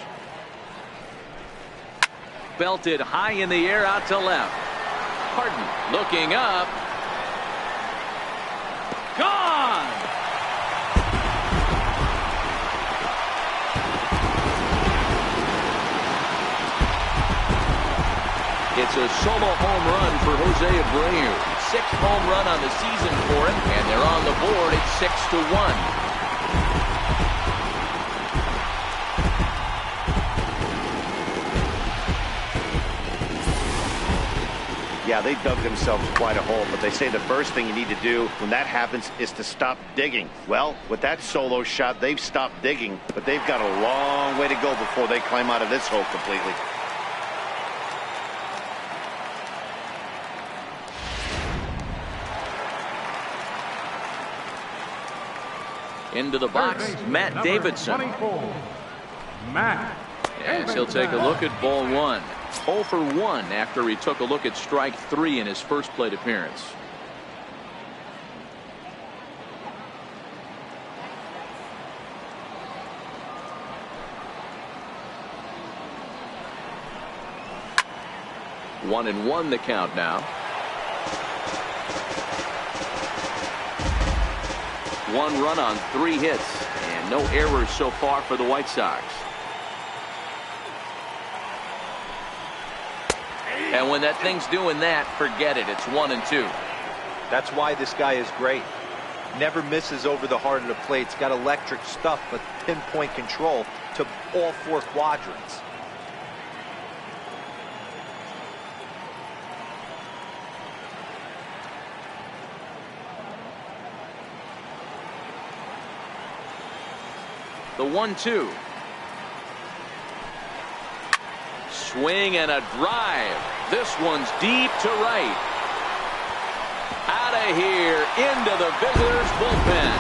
Belted high in the air out to left. Harden looking up. Gone! It's a solo home run for Jose Abreu. 6th home run on the season for him, and they're on the board at 6-1. Yeah, they dug themselves quite a hole, but they say the first thing you need to do when that happens is to stop digging. Well, with that solo shot, they've stopped digging, but they've got a long way to go before they climb out of this hole completely. Into the box, Matt Davidson. 24. Matt. As he'll take a look at ball 1. 0 for 1 after he took a look at strike 3 in his first plate appearance. One and one the count now. 1 run on 3 hits and no errors so far for the White Sox. And when that thing's doing that, forget it. It's 1 and 2. That's why this guy is great. Never misses over the heart of the plate. He's got electric stuff, but pinpoint control to all 4 quadrants. The 1-2. Swing and a drive. This one's deep to right. Out of here into the visitors' bullpen.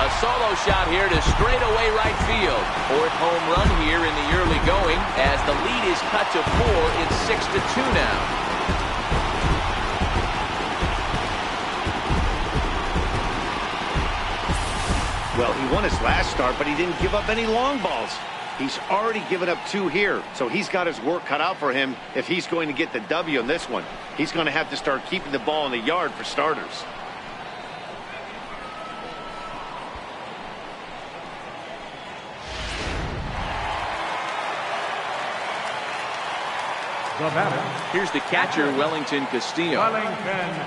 A solo shot here to straightaway right field. 4th home run here in the early going as the lead is cut to 4. It's 6-2 now. Well, he won his last start, but he didn't give up any long balls. He's already given up 2 here, so he's got his work cut out for him if he's going to get the W in this one. He's going to have to start keeping the ball in the yard for starters. The batter. Here's the catcher, Wellington Castillo. Wellington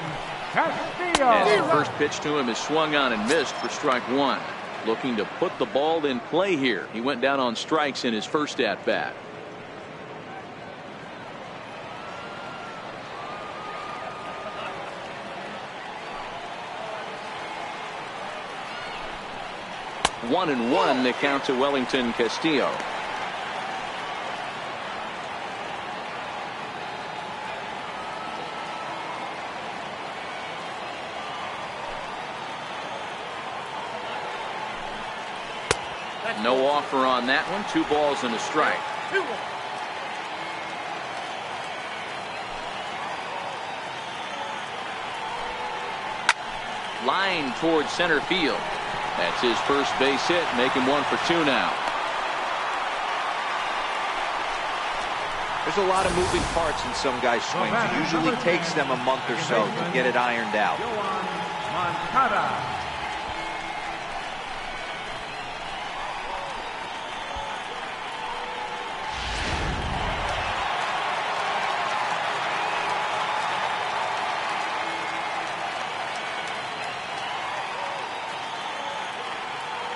Castillo. As the first pitch to him is swung on and missed for strike 1. Looking to put the ball in play here. He went down on strikes in his first at bat. One and one, the count to Wellington Castillo. No offer on that one. 2 balls and a strike. Line towards center field. That's his first base hit, making 1 for 2 now. There's a lot of moving parts in some guys' swings. It usually takes them a month or so to get it ironed out. Moncada.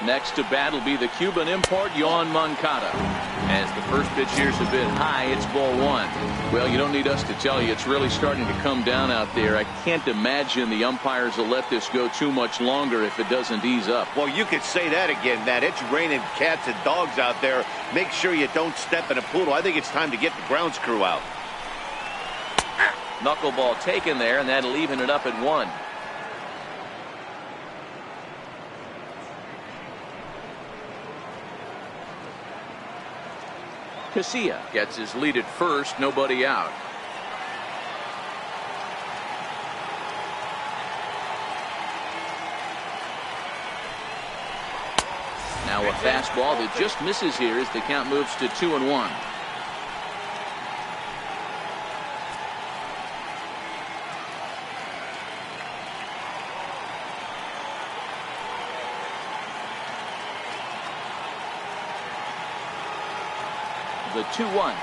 Next to bat will be the Cuban import, Yoan Moncada. As the first pitch here's a bit high, it's ball 1. Well, you don't need us to tell you, it's really starting to come down out there. I can't imagine the umpires will let this go too much longer if it doesn't ease up. Well, you could say that again, Matt. It's raining cats and dogs out there. Make sure you don't step in a poodle. I think it's time to get the grounds crew out. Knuckleball taken there, and that'll even it up at 1. Casilla gets his lead at first, nobody out. Now a fastball that just misses here as the count moves to 2-1. The 2-1.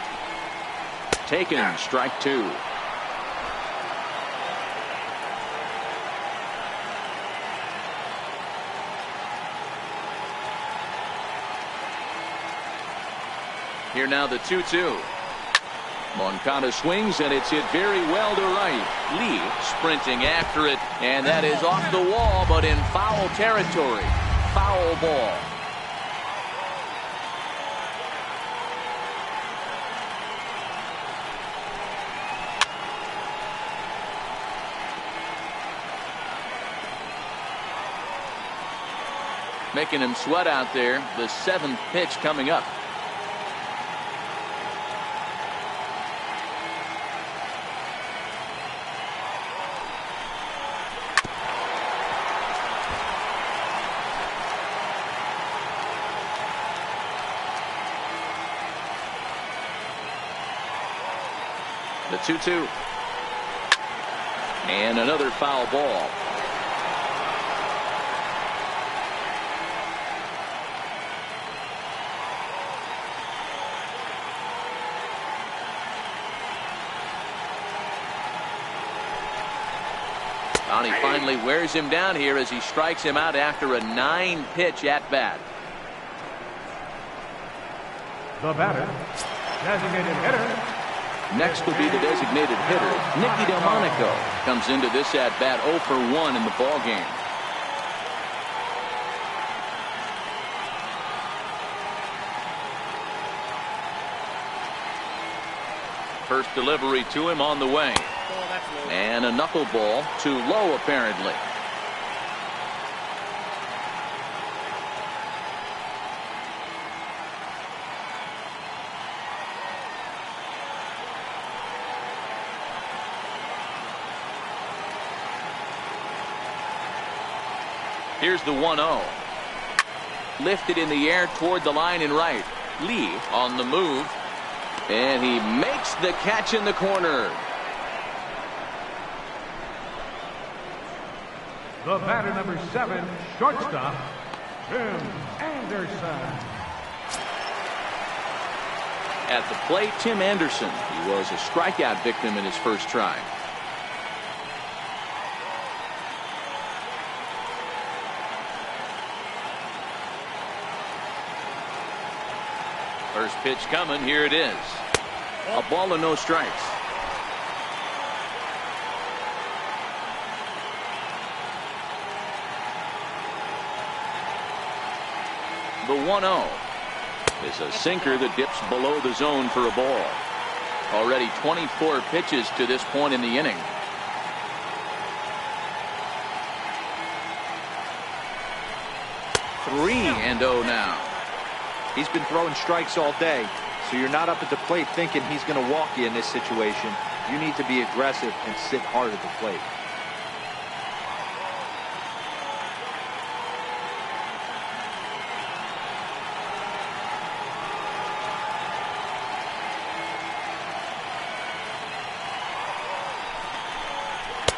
Taken, strike 2. Here now the 2-2. Moncada swings and it's hit very well to right. Lee sprinting after it, and that is off the wall but in foul territory. Foul ball. Making him sweat out there. The 7th pitch coming up. The 2-2. And another foul ball. He finally wears him down here as he strikes him out after a 9-pitch at bat. The batter, designated hitter. Next will be the designated hitter, Nicky Delmonico. Comes into this at bat 0 for 1 in the ball game. First delivery to him on the way. And a knuckleball too low apparently. Here's the 1-0. Lifted in the air toward the line and right. Lee on the move. And he makes the catch in the corner. The batter, number 7, shortstop, Tim Anderson. At the plate, Tim Anderson. He was a strikeout victim in his first try. First pitch coming. Here it is. A ball and no strikes. The 1-0 is a sinker that dips below the zone for a ball. Already 24 pitches to this point in the inning. Three and 0 now. He's been throwing strikes all day, so you're not up at the plate thinking he's going to walk you in this situation. You need to be aggressive and sit hard at the plate.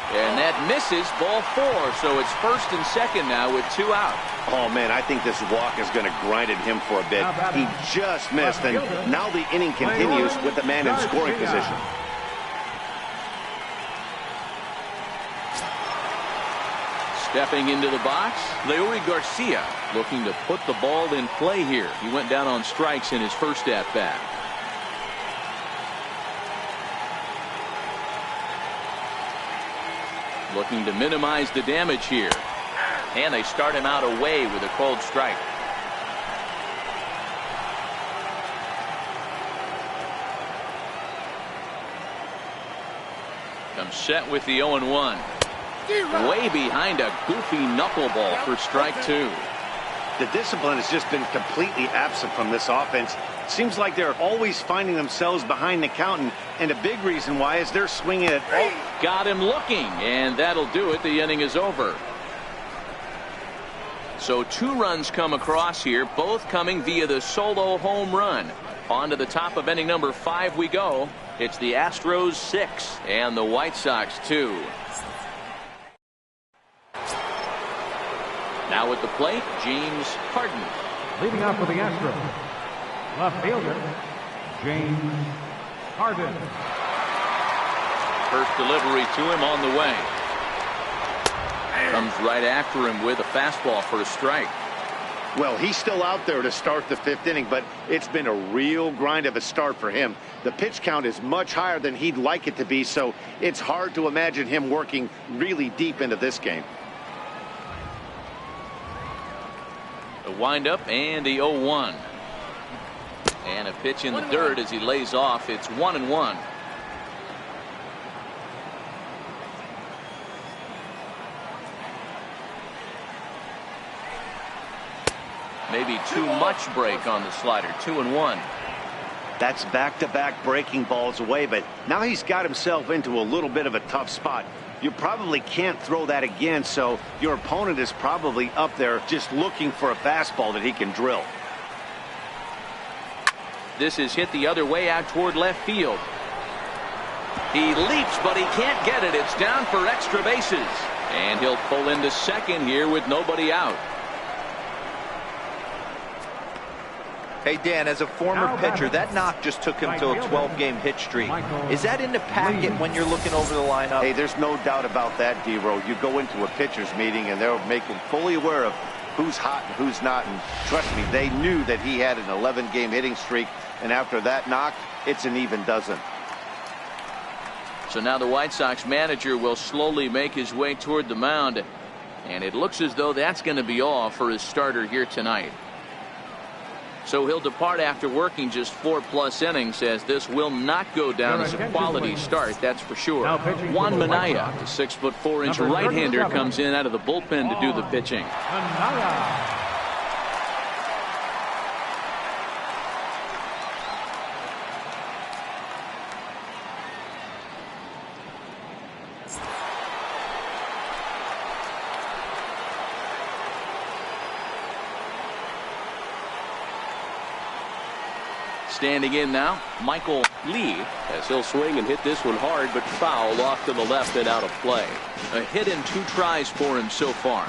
And that misses, ball 4. So it's first and second now with 2 out. Oh, man, I think this walk is going to grind at him for a bit. He just missed, and now the inning continues with the man in scoring position. Stepping into the box, Leury Garcia looking to put the ball in play here. He went down on strikes in his first at-bat. Looking to minimize the damage here. And they start him out away with a cold strike. Comes set with the 0-1. Way behind a goofy knuckleball for strike 2. The discipline has just been completely absent from this offense. Seems like they're always finding themselves behind the count, and a big reason why is they're swinging it. Got him looking, and that'll do it. The inning is over. So 2 runs come across here, both coming via the solo home run. On to the top of inning number 5 we go. It's the Astros 6 and the White Sox 2. Now at the plate, James Harden. Leading off for the Astros, left fielder, James Harden. First delivery to him on the way. Comes right after him with a fastball for a strike. Well, he's still out there to start the 5th inning, but it's been a real grind of a start for him. The pitch count is much higher than he'd like it to be, so it's hard to imagine him working really deep into this game. The windup and the 0-1. And a pitch in the dirt as he lays off. It's 1-1. Maybe too much break on the slider. 2-1. That's back-to-back breaking balls away, but now he's got himself into a little bit of a tough spot. You probably can't throw that again, so your opponent is probably up there just looking for a fastball that he can drill. This is hit the other way out toward left field. He leaps, but he can't get it. It's down for extra bases. And he'll pull into second here with nobody out. Hey, Dan, as a former pitcher, that knock just took him to a 12-game hit streak. Is that in the packet when you're looking over the lineup? Hey, there's no doubt about that, D-Row. You go into a pitcher's meeting, and they'll make him fully aware of who's hot and who's not. And trust me, they knew that he had an 11-game hitting streak. And after that knock, it's an even dozen. So now the White Sox manager will slowly make his way toward the mound. And it looks as though that's going to be all for his starter here tonight. So he'll depart after working just 4+ innings, as this will not go down as a quality start, that's for sure. Juan Minaya, the 6'4" right-hander, comes in out of the bullpen to do the pitching. Standing in now, Michael Lee. As he'll swing and hit this one hard, but foul off to the left and out of play. A hit in 2 tries for him so far.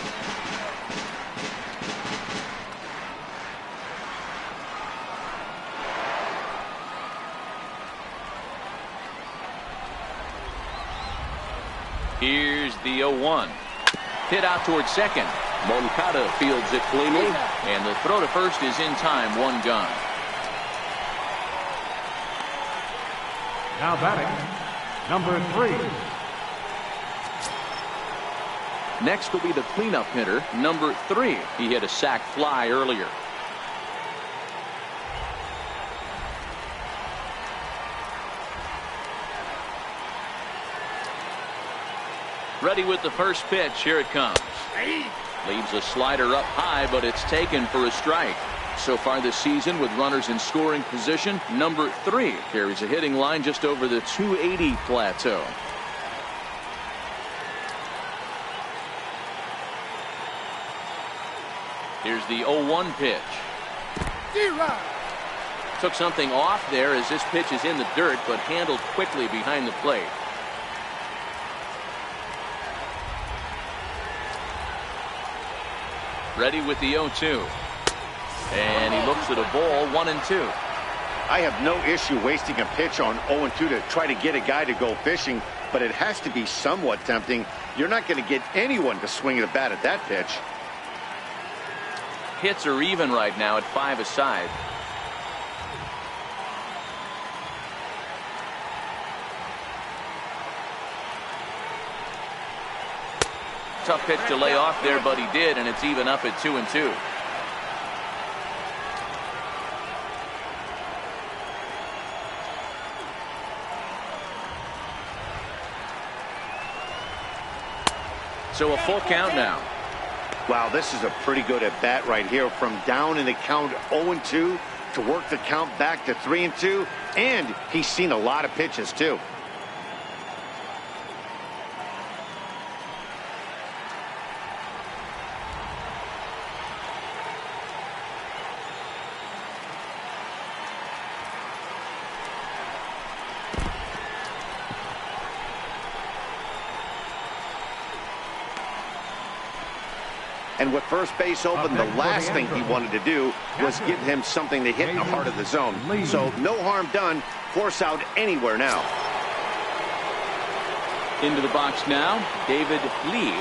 Here's the 0-1. Hit out towards second. Moncada fields it cleanly. And the throw to first is in time. 1 gone. Now batting, number 3. Next will be the cleanup hitter, number 3. He hit a sac fly earlier. Ready with the first pitch. Here it comes. Leaves a slider up high, but it's taken for a strike. So far this season, with runners in scoring position, number 3 carries a hitting line just over the 280 plateau. Here's the 0-1 pitch. Took something off there as this pitch is in the dirt, but handled quickly behind the plate. Ready with the 0-2. And he looks at a ball. 1-2. I have no issue wasting a pitch on 0-2 to try to get a guy to go fishing, but it has to be somewhat tempting. You're not going to get anyone to swing the bat at that pitch. Hits are even right now at 5 aside. Tough pitch to lay off there, but he did, and it's even up at 2-2. So a full count now. Wow, this is a pretty good at bat right here. From down in the count 0-2 to work the count back to 3-2, and he's seen a lot of pitches too. And with first base open, the last thing he wanted to do was give him something to hit in the heart of the zone. So no harm done. Force out anywhere now. Into the box now, David Lee.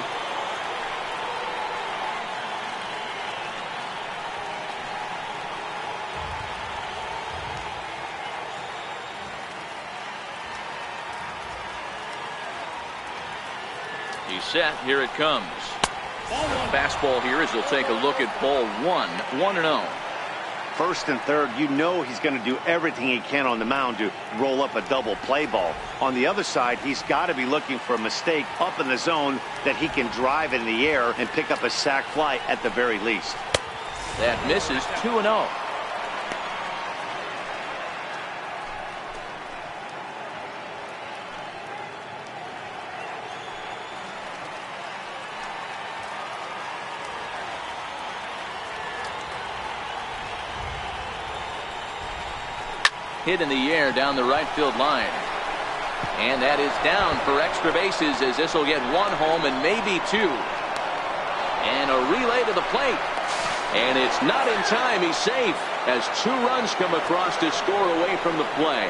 He's set. Here it comes. Fastball here as he'll take a look at ball 1. 1-0. First and third, you know he's going to do everything he can on the mound to roll up a double play ball. On the other side, he's got to be looking for a mistake up in the zone that he can drive in the air and pick up a sac fly at the very least. That misses. 2-0. Hit in the air down the right field line. And that is down for extra bases as this will get 1 home and maybe 2. And a relay to the plate. And it's not in time. He's safe as 2 runs come across to score away from the play.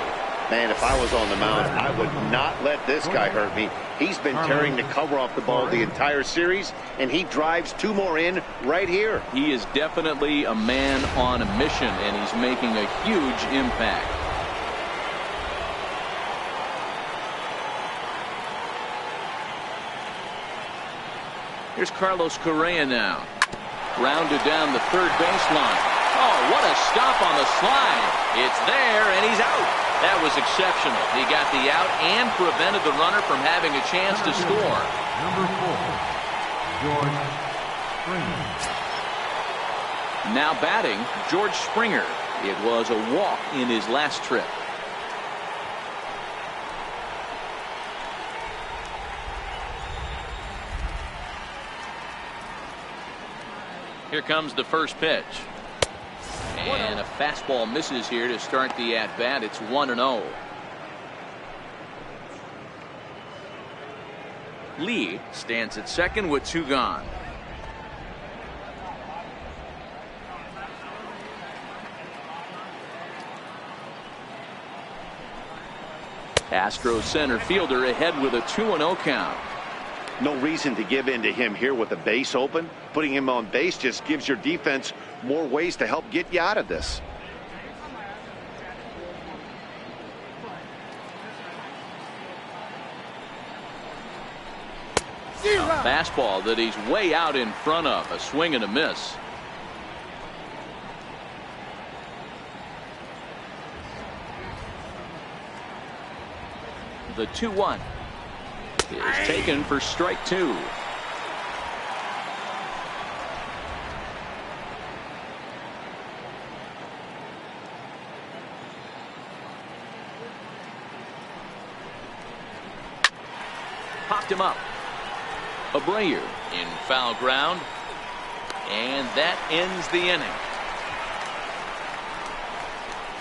Man, if I was on the mound, I would not let this guy hurt me. He's been tearing the cover off the ball the entire series, and he drives 2 more in right here. He is definitely a man on a mission, and he's making a huge impact. Here's Carlos Correa now. Rounded down the third baseline. Oh, what a stop on the slide. It's there, and he's out. That was exceptional. He got the out and prevented the runner from having a chance to score. Number 4, George Springer. Now batting, George Springer. It was a walk in his last trip. Here comes the first pitch. And a fastball misses here to start the at-bat. It's 1-0. Lee stands at second with 2 gone. Astros center fielder ahead with a 2-0 count. No reason to give in to him here with the base open. Putting him on base just gives your defense more ways to help get you out of this. A fastball that he's way out in front of. A swing and a miss. The 2-1 is taken for strike 2. Popped him up. Abreu in foul ground, and that ends the inning.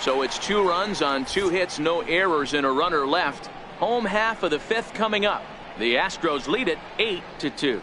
So it's 2 runs on 2 hits, no errors, and a runner left. Home half of the 5th coming up. The Astros lead it 8-2.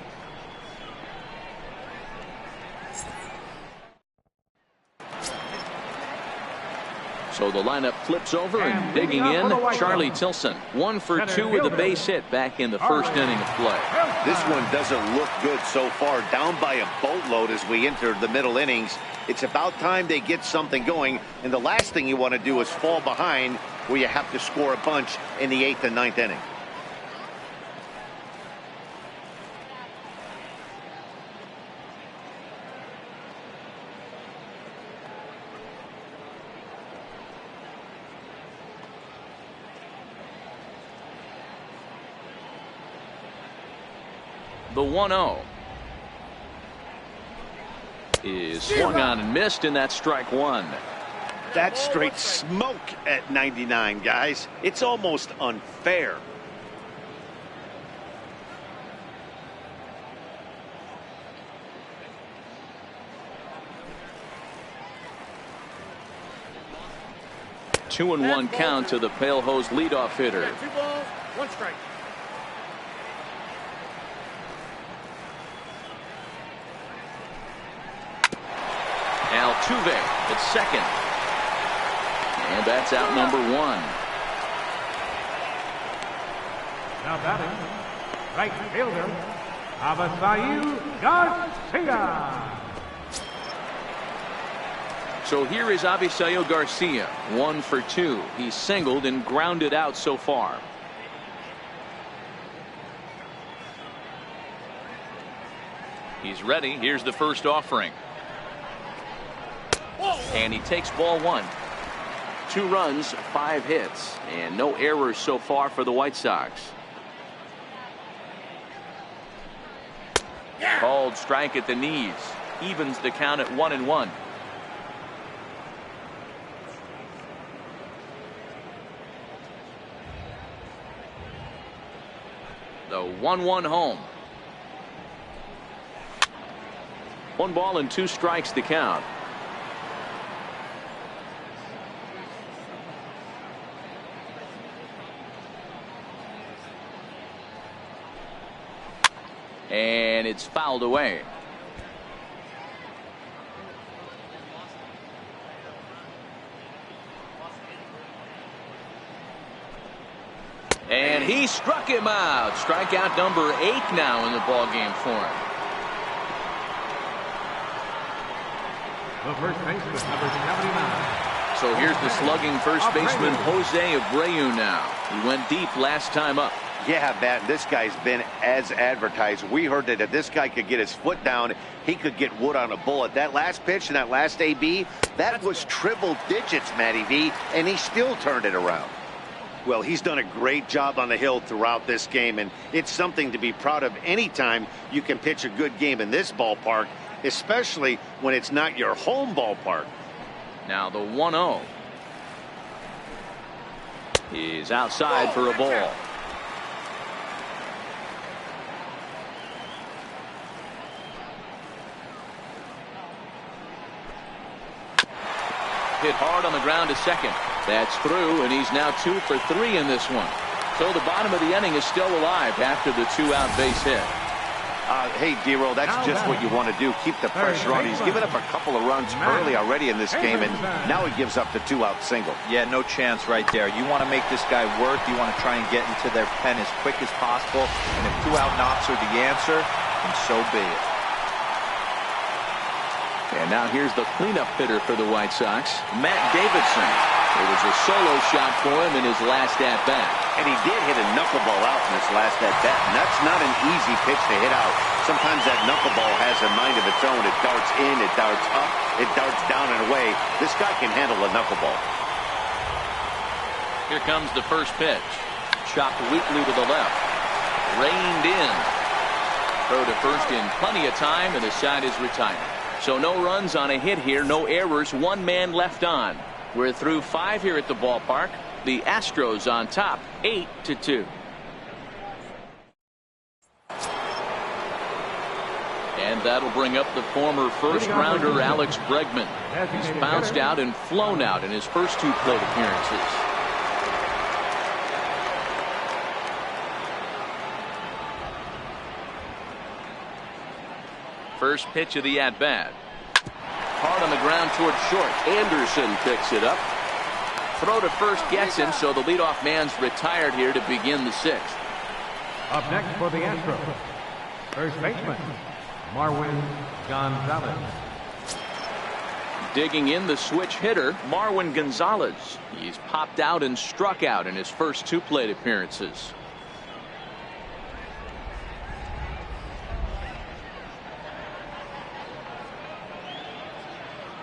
So the lineup flips over, and digging in, Charlie Tilson. 1 for 2 with a base hit back in the first inning of play. This one doesn't look good so far. Down by a boatload as we enter the middle innings. It's about time they get something going, and the last thing you want to do is fall behind where you have to score a bunch in the 8th and 9th inning. The 1-0 is swung on and missed, and that's strike 1. That's straight smoke at 99, guys. It's almost unfair. Two and 1 count to the Pale Hose leadoff hitter. 2 balls, 1 strike. Altuve at second. And that's out number 1. Now batting, right fielder, Avisail Garcia. So here is Avisail Garcia, 1 for 2. He's singled and grounded out so far. He's ready. Here's the first offering. And he takes ball 1. 2 runs, 5 hits, and no errors so far for the White Sox. Called strike at the knees. Evens the count at 1-1. The 1-1 home. 1 ball and 2 strikes to count. And it's fouled away. And he struck him out. Strikeout number 8 now in the ballgame for him. The first baseman, number 79. So here's the slugging first baseman Jose Abreu now. He went deep last time up. Yeah, Matt, this guy's been as advertised. We heard that if this guy could get his foot down, he could get wood on a bullet. That last pitch and that last AB, that was triple digits, Matty V, and he still turned it around. Well, he's done a great job on the hill throughout this game, and it's something to be proud of anytime you can pitch a good game in this ballpark, especially when it's not your home ballpark. Now the 1-0 is outside for a ball. hit hard on the ground to second. That's through, and he's now 2 for 3 in this one. So the bottom of the inning is still alive after the 2-out base hit. Hey, D-Roll, that's just what you want to do. Keep the pressure on. He's given up a couple of runs early already in this game, and now he gives up the 2-out single. Yeah, no chance right there. You want to make this guy work. You want to try and get into their pen as quick as possible. And if 2-out knocks are the answer, then so be it. And now here's the cleanup hitter for the White Sox, Matt Davidson. It was a solo shot for him in his last at-bat. And he did hit a knuckleball out in his last at-bat, and that's not an easy pitch to hit out. Sometimes that knuckleball has a mind of its own. It darts in, it darts up, it darts down and away. This guy can handle a knuckleball. Here comes the first pitch. Chopped weakly to the left. Reined in. Throw to first in plenty of time, and the side is retired. So no runs on a hit here, no errors, 1 man left on. We're through 5 here at the ballpark. The Astros on top, 8-2. And that'll bring up the former first-rounder Alex Bregman. He's bounced out and flown out in his first 2 plate appearances. First pitch of the at-bat. Hard on the ground towards short. Anderson picks it up. Throw to first gets him, so the leadoff man's retired here to begin the 6th. Up next for the Astros, first baseman, Marwin Gonzalez. Digging in the switch hitter, Marwin Gonzalez. He's popped out and struck out in his first 2 plate appearances.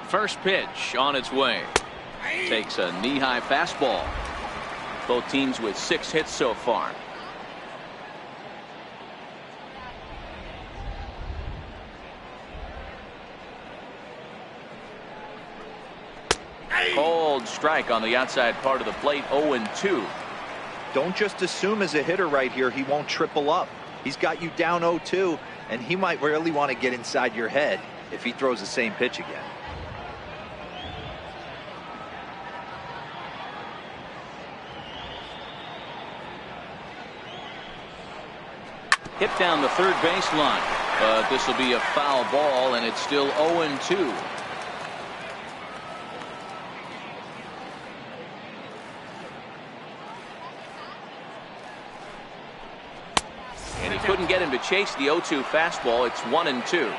First pitch on its way. Takes a knee-high fastball. Both teams with 6 hits so far. Cold strike on the outside part of the plate, 0-2. Don't just assume as a hitter right here he won't triple up. He's got you down 0-2, and he might really want to get inside your head if he throws the same pitch again. Hit down the third baseline, but this will be a foul ball, and it's still 0-2. And he couldn't get him to chase the 0-2 fastball. It's 1-2.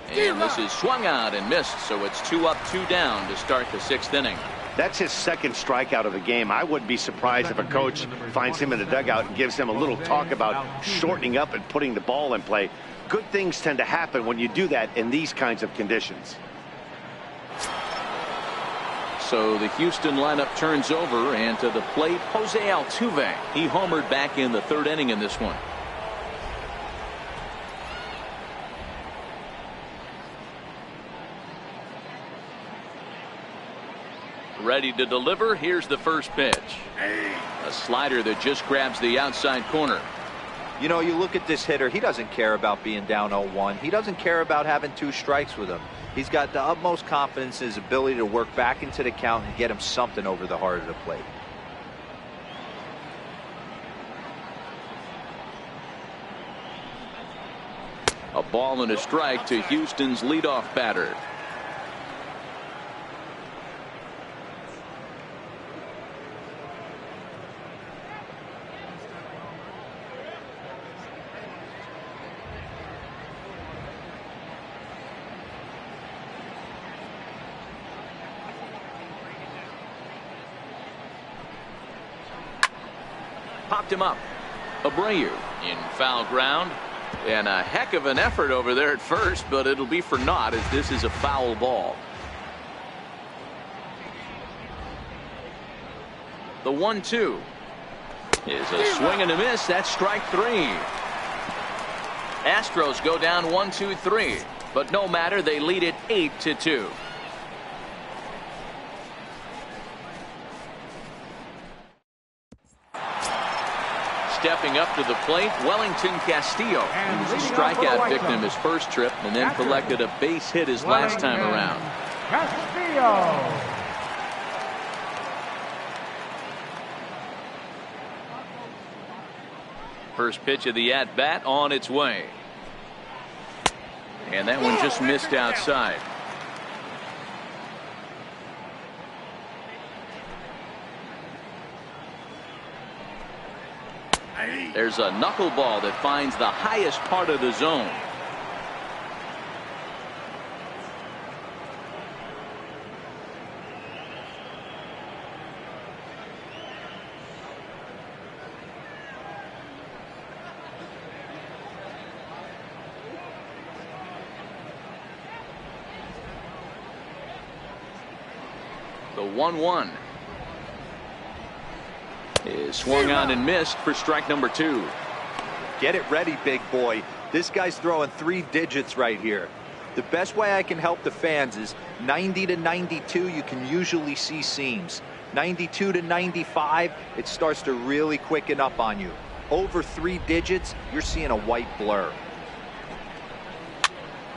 And this is swung out and missed, so it's 2 up, 2 down to start the 6th inning. That's his 2nd strikeout of the game. I wouldn't be surprised if a coach finds him in the dugout and gives him a little talk about shortening up and putting the ball in play. Good things tend to happen when you do that in these kinds of conditions. So the Houston lineup turns over, and to the plate, Jose Altuve. He homered back in the 3rd inning in this one. Ready to deliver. Here's the first pitch. A slider that just grabs the outside corner. You know, you look at this hitter, he doesn't care about being down 0-1. He doesn't care about having 2 strikes with him. He's got the utmost confidence in his ability to work back into the count and get him something over the heart of the plate. A ball and a strike to Houston's leadoff batter. Popped him up. Abreu in foul ground, and a heck of an effort over there at first, but it'll be for naught as this is a foul ball. The 1-2 is a swing and a miss. That's strike 3. Astros go down 1-2-3, but no matter, they lead it 8-2. Stepping up to the plate, Wellington Castillo. He was a strikeout victim his first trip and then collected a base hit his last time around. Castillo. First pitch of the at-bat on its way. And that one just missed outside. There's a knuckleball that finds the highest part of the zone. The 1-1 is swung on and missed for strike number 2. Get it ready, big boy. This guy's throwing 3 digits right here. The best way I can help the fans is 90 to 92. You can usually see seams. 92 to 95, it starts to really quicken up on you. Over 3 digits, you're seeing a white blur.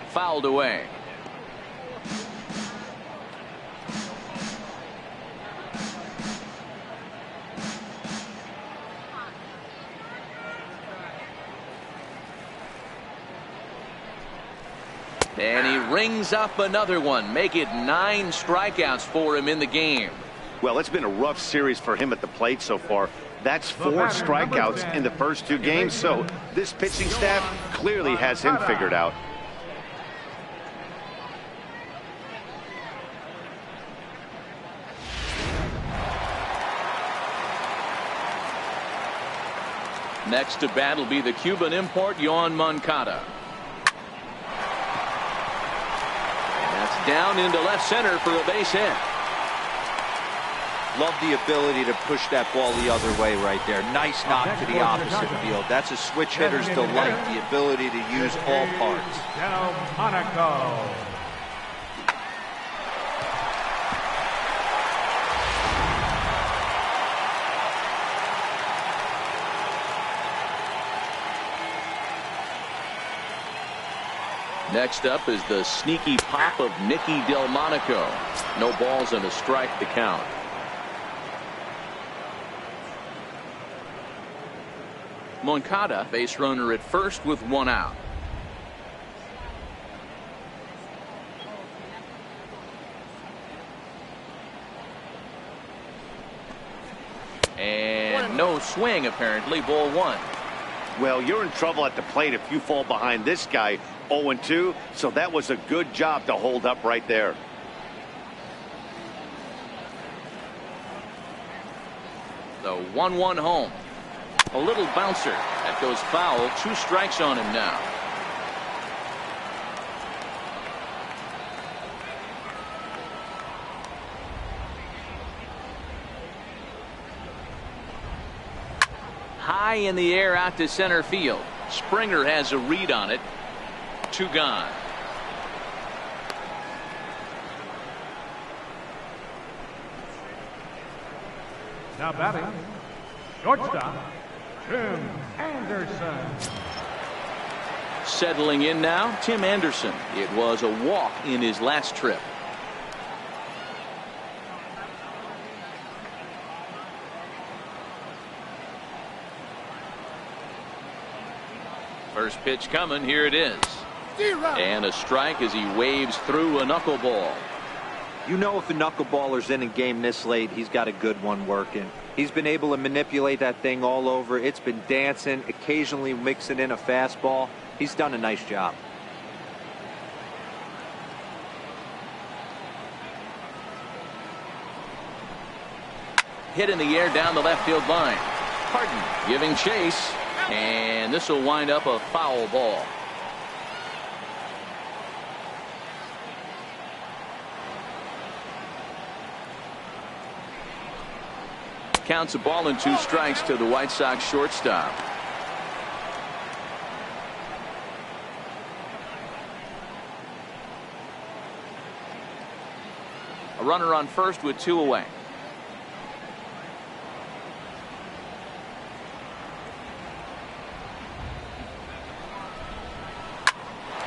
Fouled away. And he rings up another one. Make it 9 strikeouts for him in the game. Well, it's been a rough series for him at the plate so far. That's 4 strikeouts in the first 2 games, so this pitching staff clearly has him figured out. Next to bat will be the Cuban import, Yoan Moncada. That's down into left center for a base hit. Love the ability to push that ball the other way right there. Nice knock to the opposite field. That's a switch hitter's delight, the ability to use all parts. Monaco. Next up is the sneaky pop of Nicky Delmonico. No balls and a strike to count. Moncada, base runner at first with 1 out. And no swing apparently. Ball 1. Well, you're in trouble at the plate if you fall behind this guy 0-2, so that was a good job to hold up right there. The 1-1 home. A little bouncer. That goes foul. 2 strikes on him now. High in the air out to center field. Springer has a read on it. 2 gone. Now batting, shortstop, Tim Anderson. Settling in now, Tim Anderson. It was a walk in his last trip. First pitch coming. Here it is. And a strike as he waves through a knuckleball. You know, if a knuckleballer's in a game this late, he's got a good one working. He's been able to manipulate that thing all over. It's been dancing, occasionally mixing in a fastball. He's done a nice job. Hit in the air down the left field line. Harden giving chase. And this will wind up a foul ball. Counts a ball and 2 strikes to the White Sox shortstop. A runner on first with 2 away.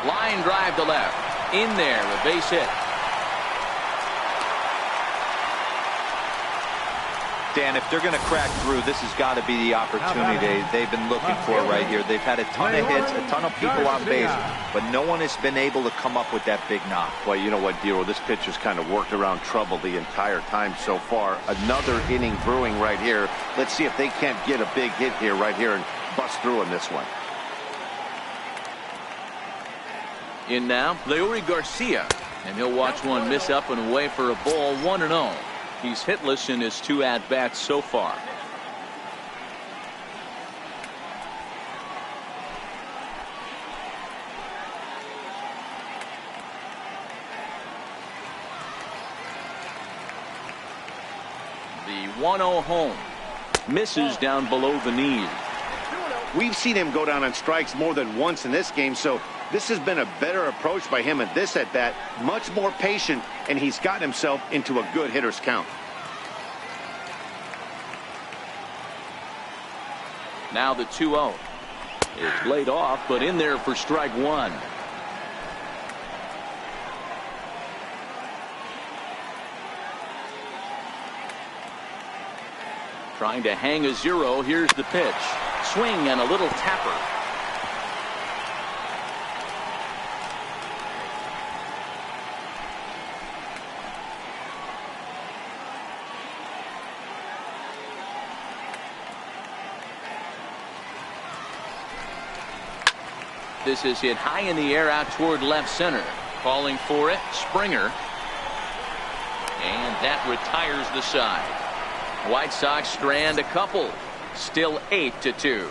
Line drive to left. In there, a base hit. Dan, if they're going to crack through, this has got to be the opportunity they've been looking for right here. They've had a ton of hits, a ton of people on base, but no one has been able to come up with that big knock. Well, you know what, Dero, this pitcher's kind of worked around trouble the entire time so far. Another inning brewing right here. Let's see if they can't get a big hit here right here and bust through in this one. In now, Leury Garcia, and he'll watch one miss up and away for a ball, 1-0. He's hitless in his 2 at-bats so far. The 1-0 home. Misses down below the knees. We've seen him go down on strikes more than once in this game, so this has been a better approach by him at this at-bat. Much more patient, and he's gotten himself into a good hitter's count. Now the 2-0 is laid off, but in there for strike 1. Trying to hang a 0. Here's the pitch. Swing and a little tapper. This is hit high in the air out toward left center. Calling for it, Springer. And that retires the side. White Sox strand a couple. Still 8-2.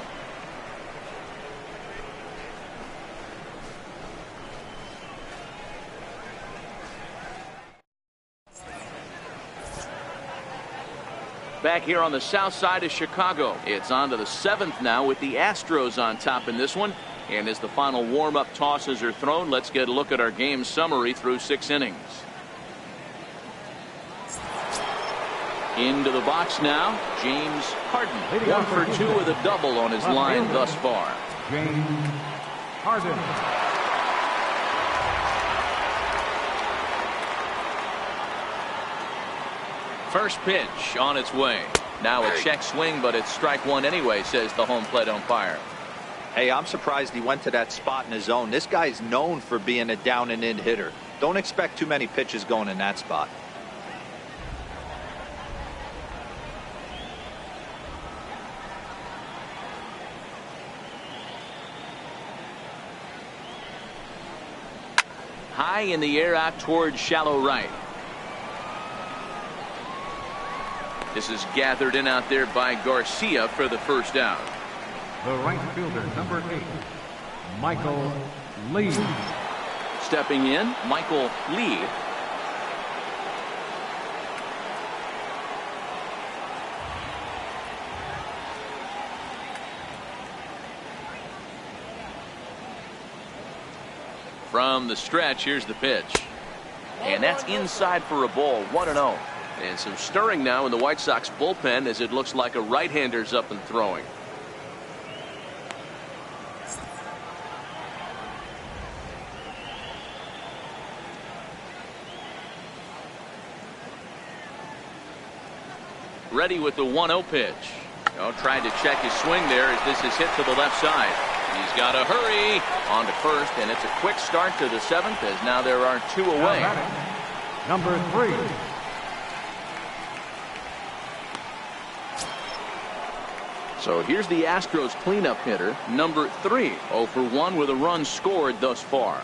Back here on the south side of Chicago, it's on to the 7th now with the Astros on top in this one. And as the final warm-up tosses are thrown, let's get a look at our game summary through 6 innings. Into the box now, James Harden. 1 for 2 with a double on his line thus far. James Harden. First pitch on its way. Now a check swing, but it's strike 1 anyway, says the home plate umpire. Hey, I'm surprised he went to that spot in his zone. This guy's known for being a down and in hitter. Don't expect too many pitches going in that spot. High in the air out toward shallow right. This is gathered in out there by Garcia for the first out. The right fielder, number 8, Michael Lee. Stepping in, Michael Lee. From the stretch, here's the pitch. And that's inside for a ball, 1-0. And some stirring now in the White Sox bullpen as it looks like a right-hander's up and throwing. Ready with the 1-0 pitch. Tried to check his swing there as this is hit to the left side. He's got to hurry on to first, and it's a quick start to the 7th as now there are 2 away. Number 3. So here's the Astros cleanup hitter, number 3, 0 for 1 with a run scored thus far.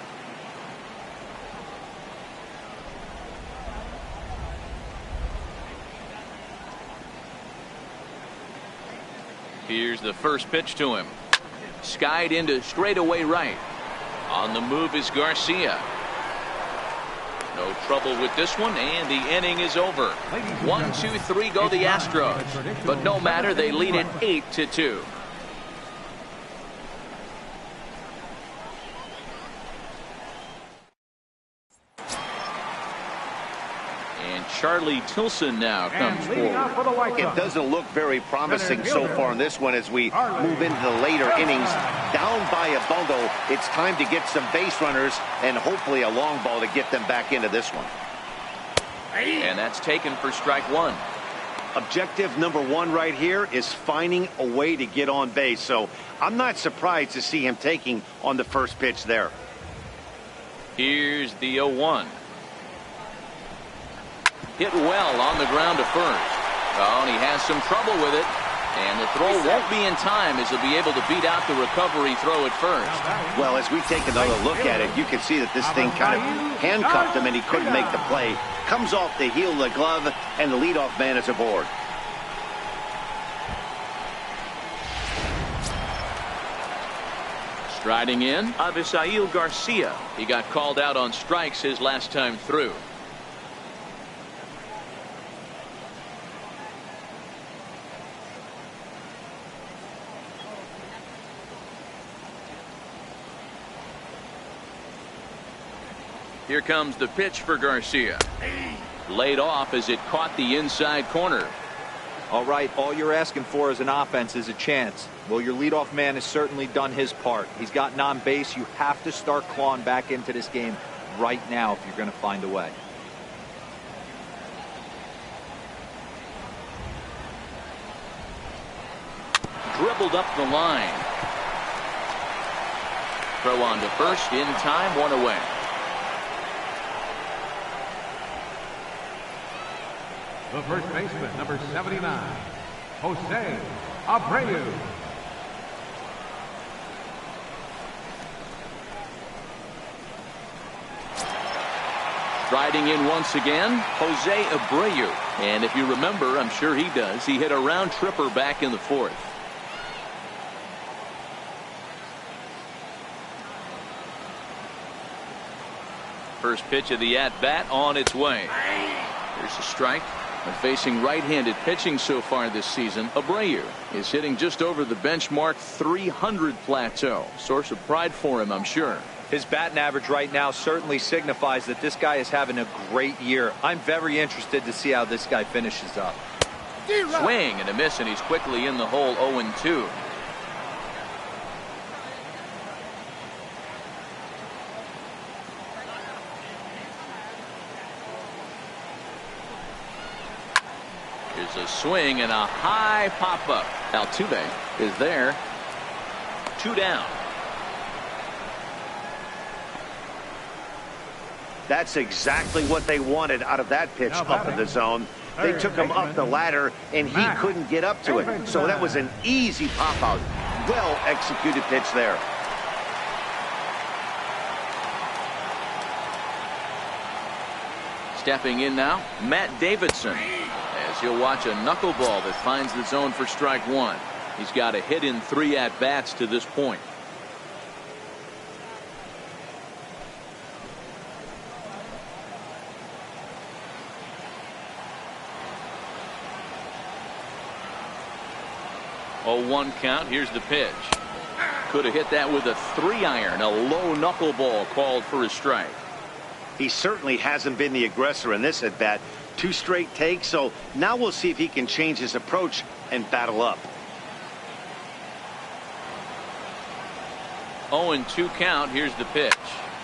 Here's the first pitch to him. Skied into straightaway right. On the move is Garcia. No trouble with this one, and the inning is over. 1, 2, 3 go the Astros. But no matter, they lead it 8-2. And Charlie Tilson now comes forward. It doesn't look very promising so far in this one as we move into the later innings. Down by a bundle, it's time to get some base runners and hopefully a long ball to get them back into this one. And that's taken for strike one. Objective number one right here is finding a way to get on base. So I'm not surprised to see him taking on the first pitch there. Here's the 0-1. Hit well on the ground to first. Oh, and he has some trouble with it. And the throw won't be in time as he'll be able to beat out the recovery throw at first. Well, as we take another look at it, you can see that this thing kind of handcuffed him and he couldn't make the play. Comes off the heel of the glove and the leadoff man is aboard. Striding in, Avisail Garcia. He got called out on strikes his last time through. Here comes the pitch for Garcia. Laid off as it caught the inside corner. All right, all you're asking for as an offense is a chance. Well, your leadoff man has certainly done his part. He's gotten on base. You have to start clawing back into this game right now if you're going to find a way. Dribbled up the line. Throw on to first in time, one away. The first baseman, number 79, Jose Abreu. Striding in once again, Jose Abreu. And if you remember, I'm sure he does, he hit a round tripper back in the fourth. First pitch of the at-bat on its way. Here's a strike. And facing right-handed pitching so far this season, Abreu is hitting just over the benchmark 300 plateau. Source of pride for him, I'm sure. His batting average right now certainly signifies that this guy is having a great year. I'm very interested to see how this guy finishes up. Swing and a miss, and he's quickly in the hole. 0-2. Here's a swing and a high pop-up. Altuve is there. 2 down. That's exactly what they wanted out of that pitch up in the zone. They took him up the ladder and he couldn't get up to it. So that was an easy pop out. Well executed pitch there. Stepping in now, Matt Davidson. As you'll watch a knuckleball that finds the zone for strike one. He's got a hit in 3 at-bats to this point. Oh, 1 count. Here's the pitch. Could have hit that with a 3-iron. A low knuckleball called for a strike. He certainly hasn't been the aggressor in this at bat. 2 straight takes, so now we'll see if he can change his approach and battle up. 0-2 count. Here's the pitch.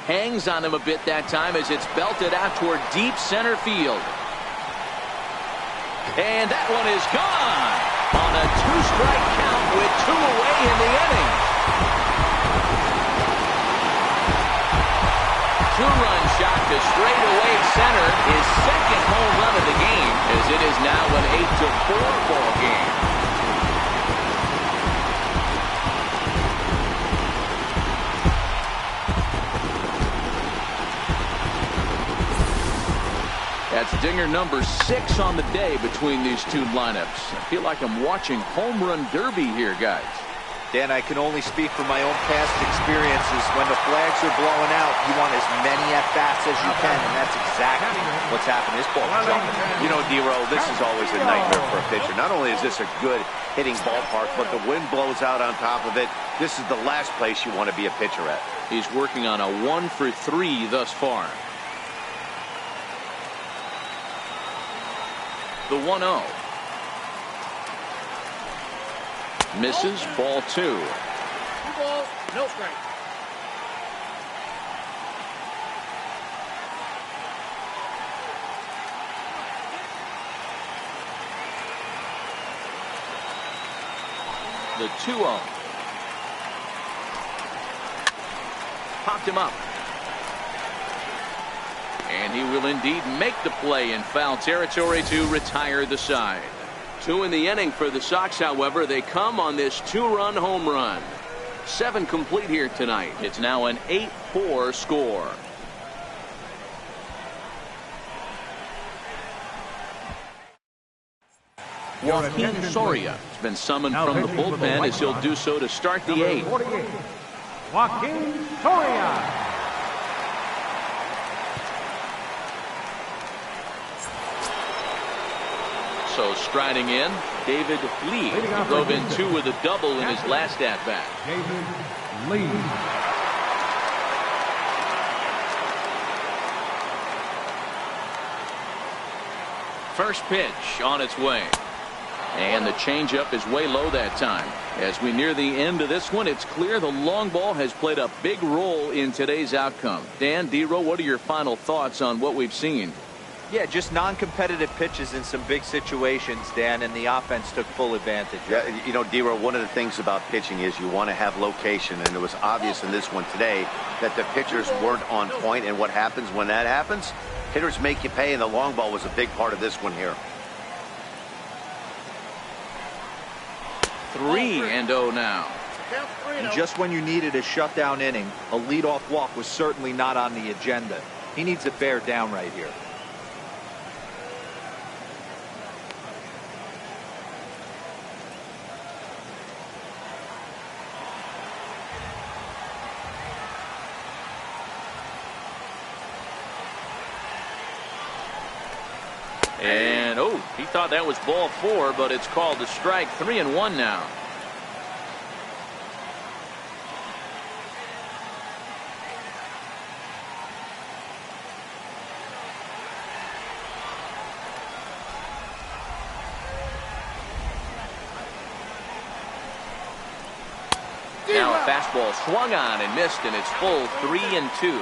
Hangs on him a bit that time as it's belted out toward deep center field. And that one is gone on a 2-strike count with 2 away in the inning. 2-run shot to straightaway center, his second home run of the game, as it is now an 8-4 ball game. That's dinger number 6 on the day between these two lineups. I feel like I'm watching home run derby here, guys. Dan, I can only speak from my own past experiences. When the flags are blowing out, you want as many at-bats as you can, and that's exactly what's happened. This ball jumping. You know, D-Row, this is always a nightmare for a pitcher. Not only is this a good hitting ballpark, but the wind blows out on top of it. This is the last place you want to be a pitcher at. He's working on a 1 for 3 thus far. The 1-0. Misses, ball 2. 2 balls, no strike. The 2-0. Popped him up. And he will indeed make the play in foul territory to retire the side. 2 in the inning for the Sox, however. They come on this 2-run home run. 7 complete here tonight. It's now an 8-4 score. Joaquin Soria has been summoned from the bullpen as he'll do so to start the 8th. 48, Joaquin Soria. So striding in, David Lee. He drove in 2 with a double in his last at-bat. David Lee. First pitch on its way. And the changeup is way low that time. As we near the end of this one, it's clear the long ball has played a big role in today's outcome. Dan, D-Row, what are your final thoughts on what we've seen? Yeah, just non-competitive pitches in some big situations, Dan, and the offense took full advantage. Yeah, you know, D-Row, one of the things about pitching is you want to have location, and it was obvious in this one today that the pitchers weren't on point, and what happens when that happens? Hitters make you pay, and the long ball was a big part of this one here. 3-0 now. Count 3-0. And just when you needed a shutdown inning, a leadoff walk was certainly not on the agenda. He needs to bear down right here. And, he thought that was ball 4, but it's called a strike. 3-1 now. Now a fastball swung on and missed, and it's full 3-2.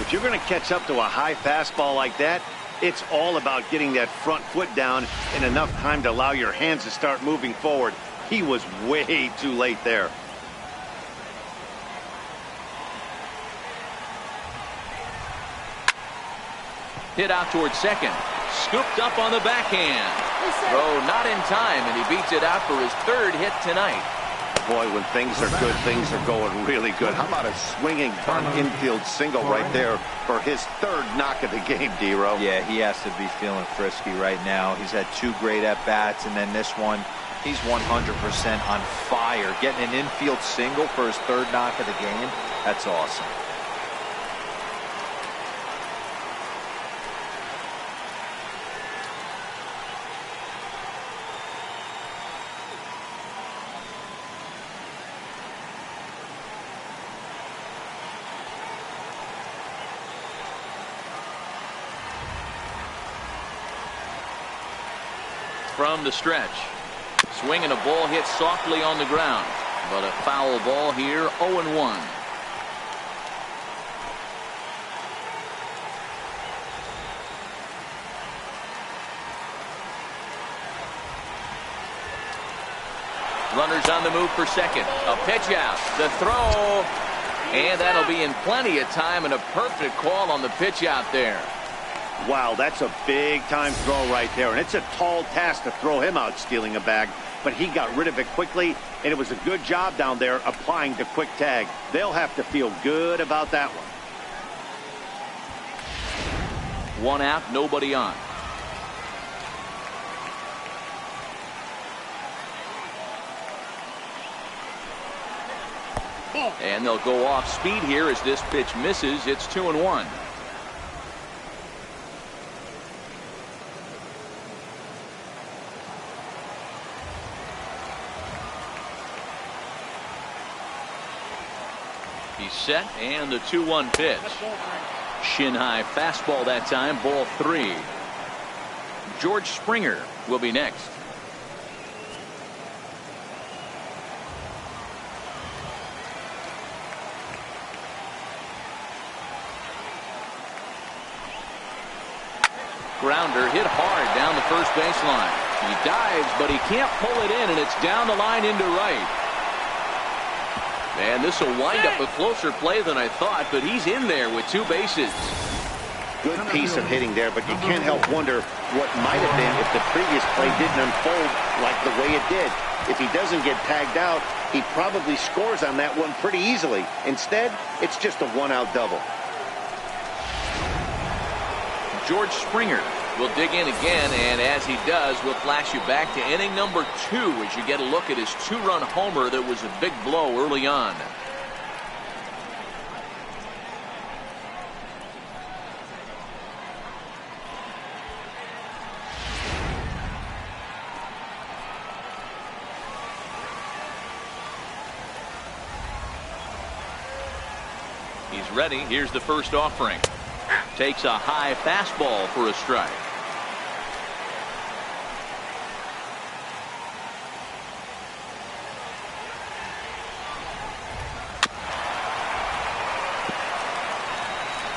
If you're going to catch up to a high fastball like that, it's all about getting that front foot down in enough time to allow your hands to start moving forward. He was way too late there. Hit out towards second. Scooped up on the backhand. Throw not in time, and he beats it out for his 3rd hit tonight. Boy, when things are good, things are going really good. How about a swinging infield single right there for his 3rd knock of the game, D-Row? Yeah, he has to be feeling frisky right now. He's had 2 great at-bats, and then this one, he's 100% on fire. Getting an infield single for his 3rd knock of the game, that's awesome. From the stretch. Swinging a ball hit softly on the ground. But a foul ball here, 0-1. Runners on the move for second. A pitch out. The throw. And that'll be in plenty of time, and a perfect call on the pitch out there. Wow, that's a big-time throw right there, and it's a tall task to throw him out stealing a bag, but he got rid of it quickly, and it was a good job down there applying the quick tag. They'll have to feel good about that one. 1 out, nobody on. And they'll go off speed here as this pitch misses. It's 2-1. He's set, and the 2-1 pitch. Shin high fastball that time, ball 3. George Springer will be next. Grounder hit hard down the first baseline. He dives, but he can't pull it in, and it's down the line into right. And this will wind up a closer play than I thought, but he's in there with 2 bases. Good piece of hitting there, but you can't help wonder what might have been if the previous play didn't unfold like the way it did. If he doesn't get tagged out, he probably scores on that one pretty easily. Instead, it's just a 1-out double. George Springer will dig in again, and as he does, we'll flash you back to inning number 2 as you get a look at his 2-run homer that was a big blow early on. He's ready. Here's the first offering. Takes a high fastball for a strike.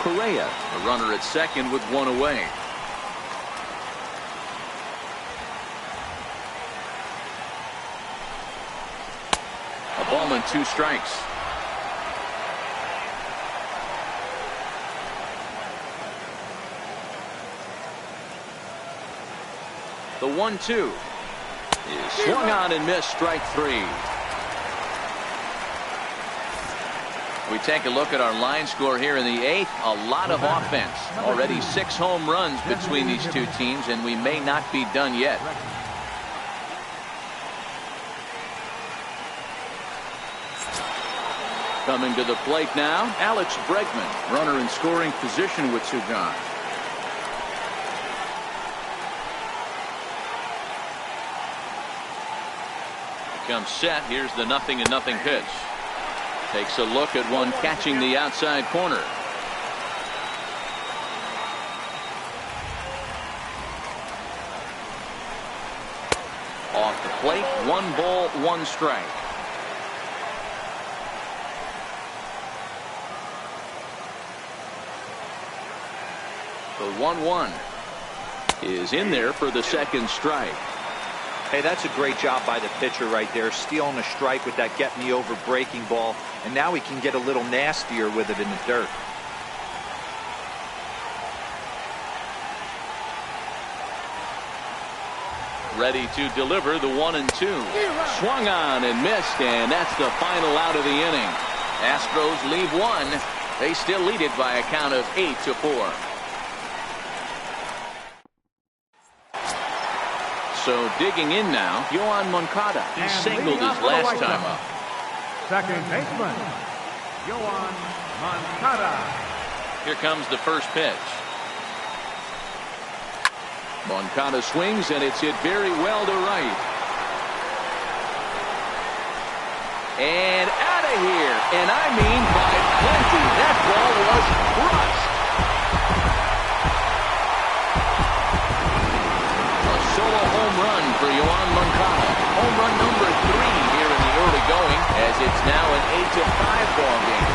Correa, a runner at second with 1 away. A ball and 2 strikes. The 1-2 is swung on and missed, strike 3. We take a look at our line score here in the 8th. A lot of offense. Already 6 home runs between these 2 teams, and we may not be done yet. Coming to the plate now, Alex Bregman, runner in scoring position with 2 gone. Comes set. Here's the 0-0 pitch. Takes a look at one catching the outside corner. Off the plate, 1 ball, 1 strike. The 1-1 is in there for the second strike. Hey, that's a great job by the pitcher right there, stealing a strike with that get-me-over breaking ball, and now he can get a little nastier with it in the dirt. Ready to deliver the 1-2. Swung on and missed, and that's the final out of the inning. Astros leave 1. They still lead it by a count of 8-4. So digging in now, Yoan Moncada. He singled his last time up. Second baseman, Yoan Moncada. Here comes the first pitch. Moncada swings, and it's hit very well to right. And out of here. And I mean by plenty. That ball was crushed. Solo home run for Yoan Moncada. Home run number 3 here in the early going, as it's now an 8-5 ball game.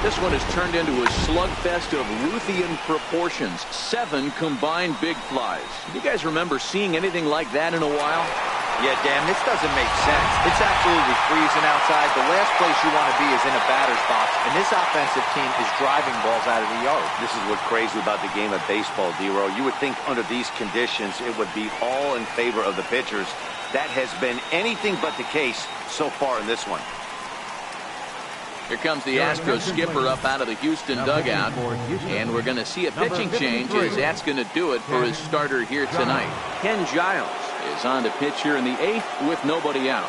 This one has turned into a slugfest of Ruthian proportions. 7 combined big flies. You guys remember seeing anything like that in a while? Yeah, Dan, this doesn't make sense. It's absolutely freezing outside. The last place you want to be is in a batter's box, and this offensive team is driving balls out of the yard. This is what's crazy about the game of baseball, D-Row. You would think under these conditions it would be all in favor of the pitchers. That has been anything but the case so far in this one. Here comes the Astros skipper up out of the Houston dugout, and we're going to see a pitching change as that's going to do it for his starter here tonight. Ken Giles is on to pitch here in the 8th with nobody out.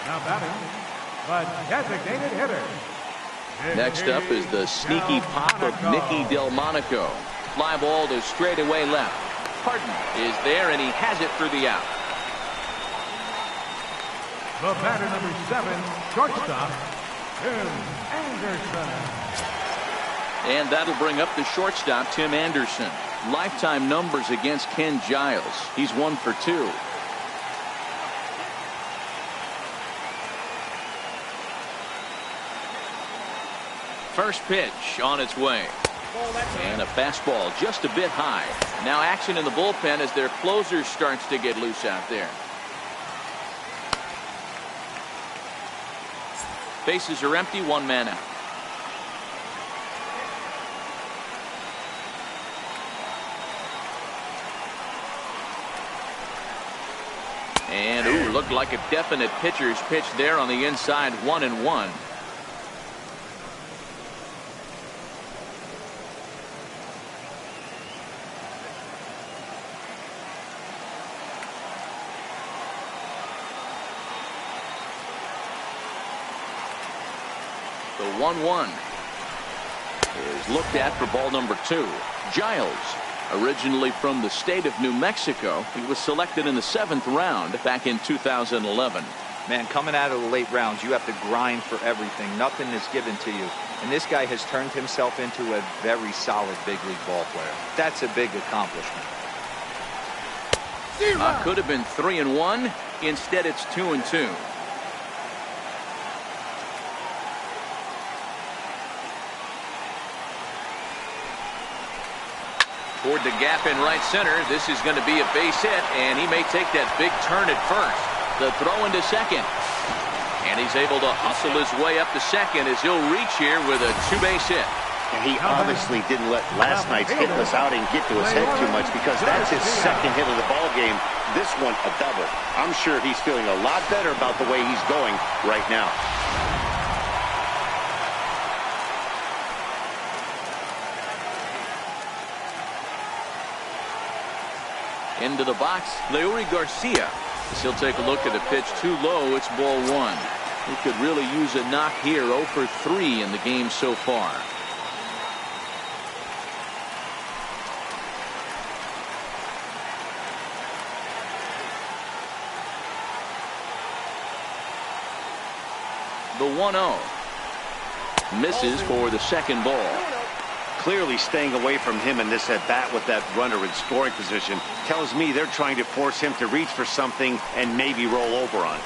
Now batting, the designated hitter, Next up is the sneaky pop of Nicky Delmonico. Fly ball to straightaway left. Harden is there, and he has it for the out. The batter, number 7, shortstop, Tim Anderson. And that'll bring up the shortstop, Tim Anderson. Lifetime numbers against Ken Giles. He's 1 for 2. First pitch on its way. And a fastball just a bit high. Now action in the bullpen as their closer starts to get loose out there. Bases are empty, 1 man out. And looked like a definite pitcher's pitch there on the inside, 1-1. The 1-1 is looked at for ball number 2. Giles, originally from the state of New Mexico, he was selected in the 7th round back in 2011. Man, coming out of the late rounds, you have to grind for everything. Nothing is given to you. And this guy has turned himself into a very solid big league ball player. That's a big accomplishment. Could have been 3-1. Instead, it's 2-2. Toward the gap in right center. This is going to be a base hit, and he may take that big turn at first. The throw into second. And he's able to hustle his way up to second as he'll reach here with a 2-base hit. And he obviously didn't let last night's hitless outing get to his head too much, because that's his 2nd hit of the ball game. This one a double. I'm sure he's feeling a lot better about the way he's going right now. Into the box, Leury Garcia. As he'll take a look at the pitch too low. It's ball 1. He could really use a knock here. 0 for 3 in the game so far. The 1-0 misses for the 2nd ball. Clearly staying away from him in this at-bat with that runner in scoring position tells me they're trying to force him to reach for something and maybe roll over on it.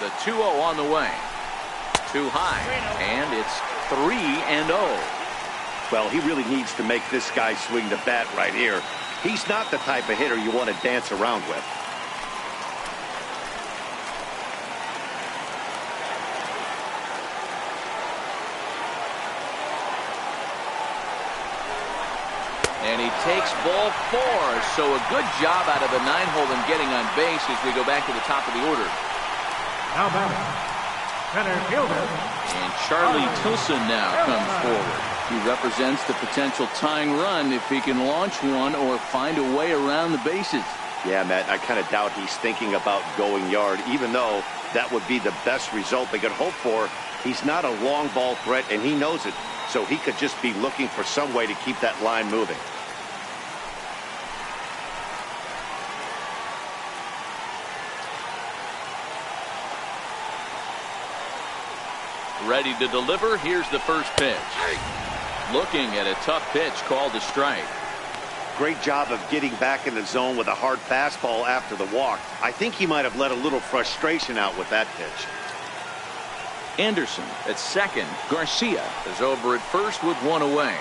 The 2-0 on the way. Too high, and it's 3-0. Well, he really needs to make this guy swing the bat right here. He's not the type of hitter you want to dance around with. And he takes ball 4. So a good job out of the 9-hole in getting on base as we go back to the top of the order. Now batting, center fielder. And Charlie Tilson now comes forward. He represents the potential tying run if he can launch one or find a way around the bases. Yeah, Matt, I kind of doubt he's thinking about going yard, even though that would be the best result they could hope for. He's not a long ball threat, and he knows it. So he could just be looking for some way to keep that line moving. Ready to deliver. Here's the first pitch. Looking at a tough pitch called a strike. Great job of getting back in the zone with a hard fastball after the walk. I think he might have let a little frustration out with that pitch. Anderson at second. Garcia is over at first with 1 away.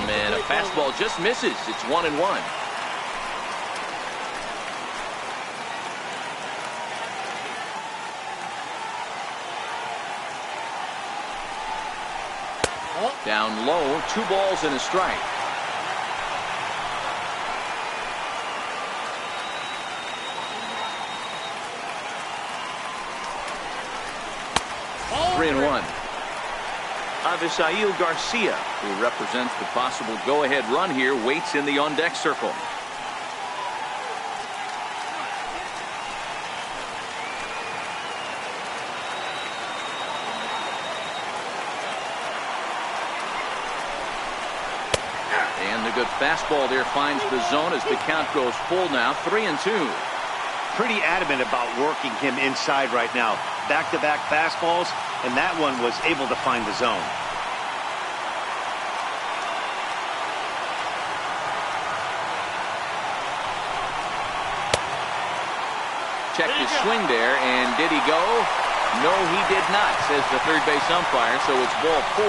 And a fastball just misses. It's 1-1. Down low, 2 balls and a strike. Ball 3-1. Avisail Garcia, who represents the possible go-ahead run here, waits in the on-deck circle. And the good fastball there finds the zone as the count goes full now, 3-2. Pretty adamant about working him inside right now. Back-to-back fastballs, and that one was able to find the zone. Checked his swing there, and did he go? No, he did not, says the third base umpire, so it's ball 4.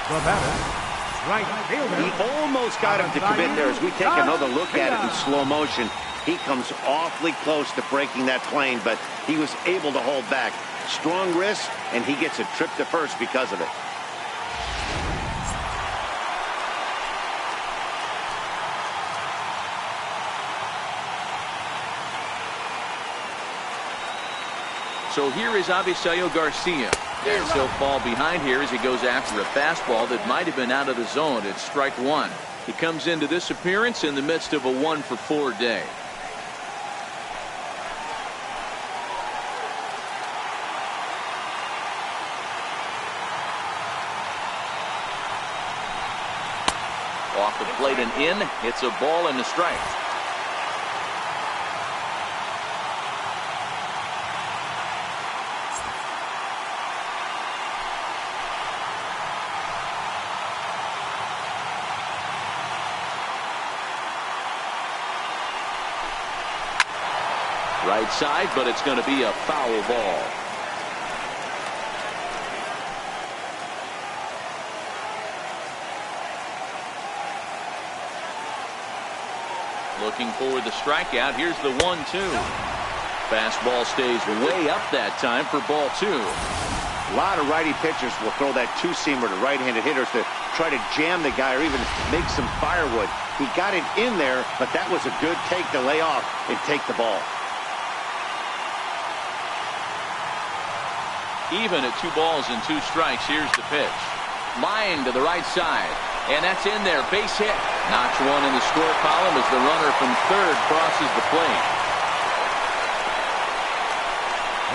The batter, right fielder. He almost got him to commit there. As we take another look at it in slow motion, he comes awfully close to breaking that plane, but he was able to hold back. Strong wrist, and he gets a trip to first because of it. So here is Avisail Garcia. And he'll fall behind here as he goes after a fastball that might have been out of the zone. It's strike 1. He comes into this appearance in the midst of a 1-for-4 day. Off the plate and in. It's a ball and a strike. Right side, but it's going to be a foul ball. Looking for the strikeout. Here's the 1-2. Fastball stays way up that time for ball 2. A lot of righty pitchers will throw that two-seamer to right-handed hitters to try to jam the guy or even make some firewood. He got it in there, but that was a good take to lay off and take the ball. Even at 2 balls and 2 strikes, here's the pitch. Line to the right side. And that's in there. Base hit. Notch 1 in the score column as the runner from third crosses the plate.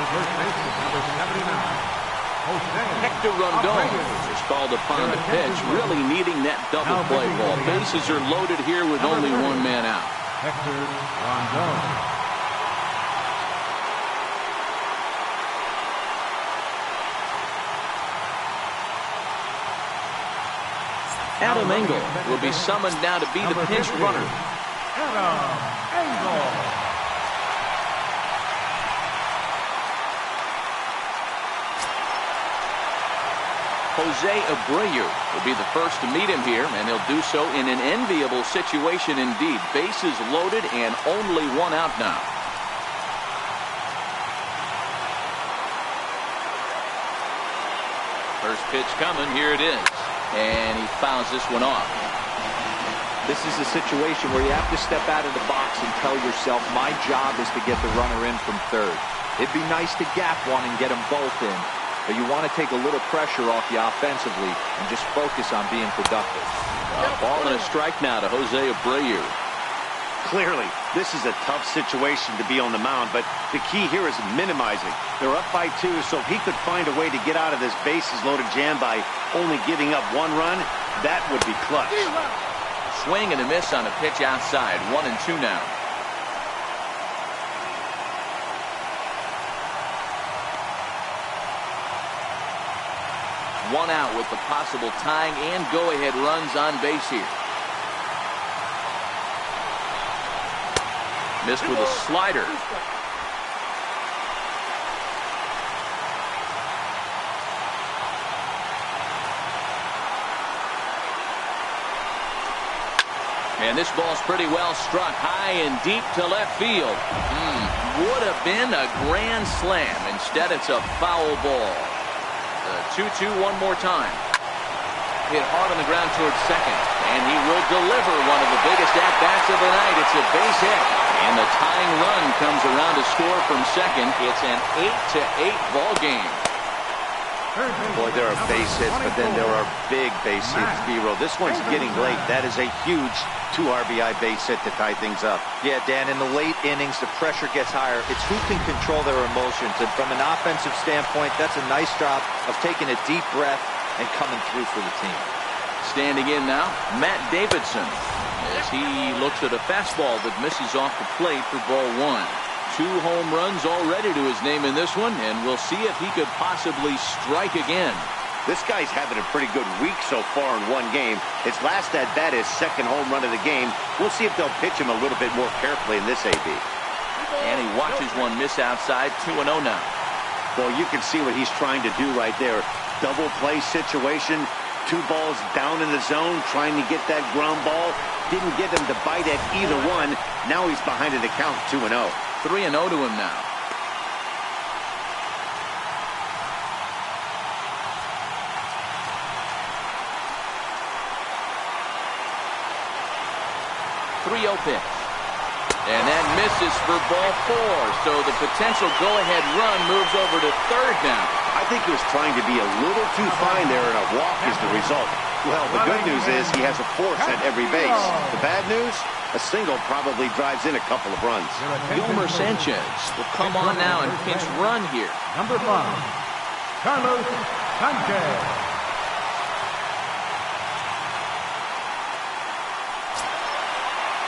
First baseman, number 79, Hector Rondon is called upon the pitch, really needing that double play ball. Bases are loaded here with only 1 man out. Hector Rondon. Adam Engel will be summoned now to be the pinch runner. Adam Engel. Jose Abreu will be the first to meet him here, and he'll do so in an enviable situation indeed. Bases loaded and only 1 out now. First pitch coming. Here it is. And he fouls this one off. This is a situation where you have to step out of the box and tell yourself, my job is to get the runner in from third. It'd be nice to gap one and get them both in, but you want to take a little pressure off you offensively and just focus on being productive. A ball and a strike now to Jose Abreu. Clearly, this is a tough situation to be on the mound, but the key here is minimizing. They're up by 2, so if he could find a way to get out of this bases-loaded jam by only giving up 1 run, that would be clutch. Swing and a miss on a pitch outside. 1-2 now. One out with the possible tying and go-ahead runs on base here. Missed with a slider. And this ball's pretty well struck high and deep to left field. Would have been a grand slam. Instead, it's a foul ball. 2-2 one more time. Hit hard on the ground towards second. And he will deliver one of the biggest at-bats of the night. It's a base hit. And the tying run comes around to score from second. It's an 8-8 ball game. Boy, there are base hits, but then there are big base hits, B-roll. This one's getting late. That is a huge 2 RBI base hit to tie things up. Yeah, Dan, in the late innings, the pressure gets higher. It's who can control their emotions. And from an offensive standpoint, that's a nice job of taking a deep breath and coming through for the team. Standing in now, Matt Davidson, as he looks at a fastball that misses off the plate for ball 1. 2 home runs already to his name in this one, and we'll see if he could possibly strike again. This guy's having a pretty good week so far in one game. His last at-bat is second home run of the game. We'll see if they'll pitch him a little bit more carefully in this AB. And he watches one miss outside, 2-0 now. Boy, you can see what he's trying to do right there. Double play situation, 2 balls down in the zone, trying to get that ground ball. Didn't get him to bite at either one. Now he's behind in the count, 2-0. 3-0 to him now. .3-0 pitch. And that misses for ball 4. So the potential go-ahead run moves over to third now. I think he was trying to be a little too fine there, and a walk is the result. Well, the good news is he has a force at every base. The bad news? A single probably drives in a couple of runs. Yolmer Sanchez will come on now and pinch run here. Number 5, Carlos Sanchez.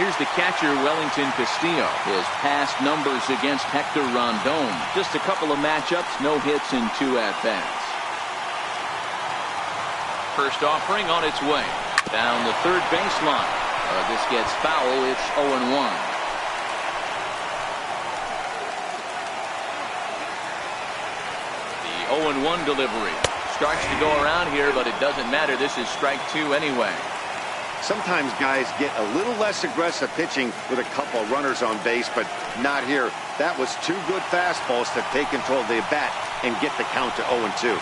Here's the catcher, Wellington Castillo. His past numbers against Hector Rondon. Just a couple of matchups, no hits in 2 at-bats. First offering on its way. Down the third baseline. This gets foul. It's 0-1. The 0-1 delivery starts to go around here, but it doesn't matter. This is strike 2 anyway. Sometimes guys get a little less aggressive pitching with a couple of runners on base, but not here. That was 2 good fastballs to take control of the bat and get the count to 0-2.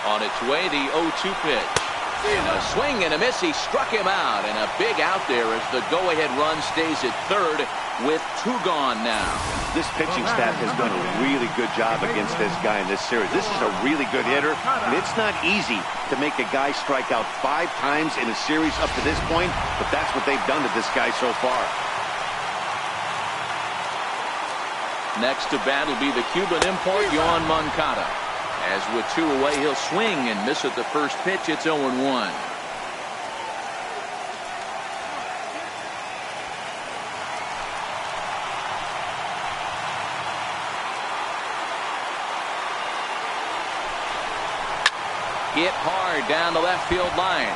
On its way, the 0-2 pitch. And a swing and a miss. He struck him out, and a big out there as the go-ahead run stays at third with 2 gone now. This pitching staff has done a really good job against this guy in this series. This is a really good hitter, and it's not easy to make a guy strike out 5 times in a series up to this point, but that's what they've done to this guy so far. Next to bat will be the Cuban import, Yohan Moncada. As with 2 away, he'll swing and miss at the first pitch. It's 0-1. Hit hard down the left field line.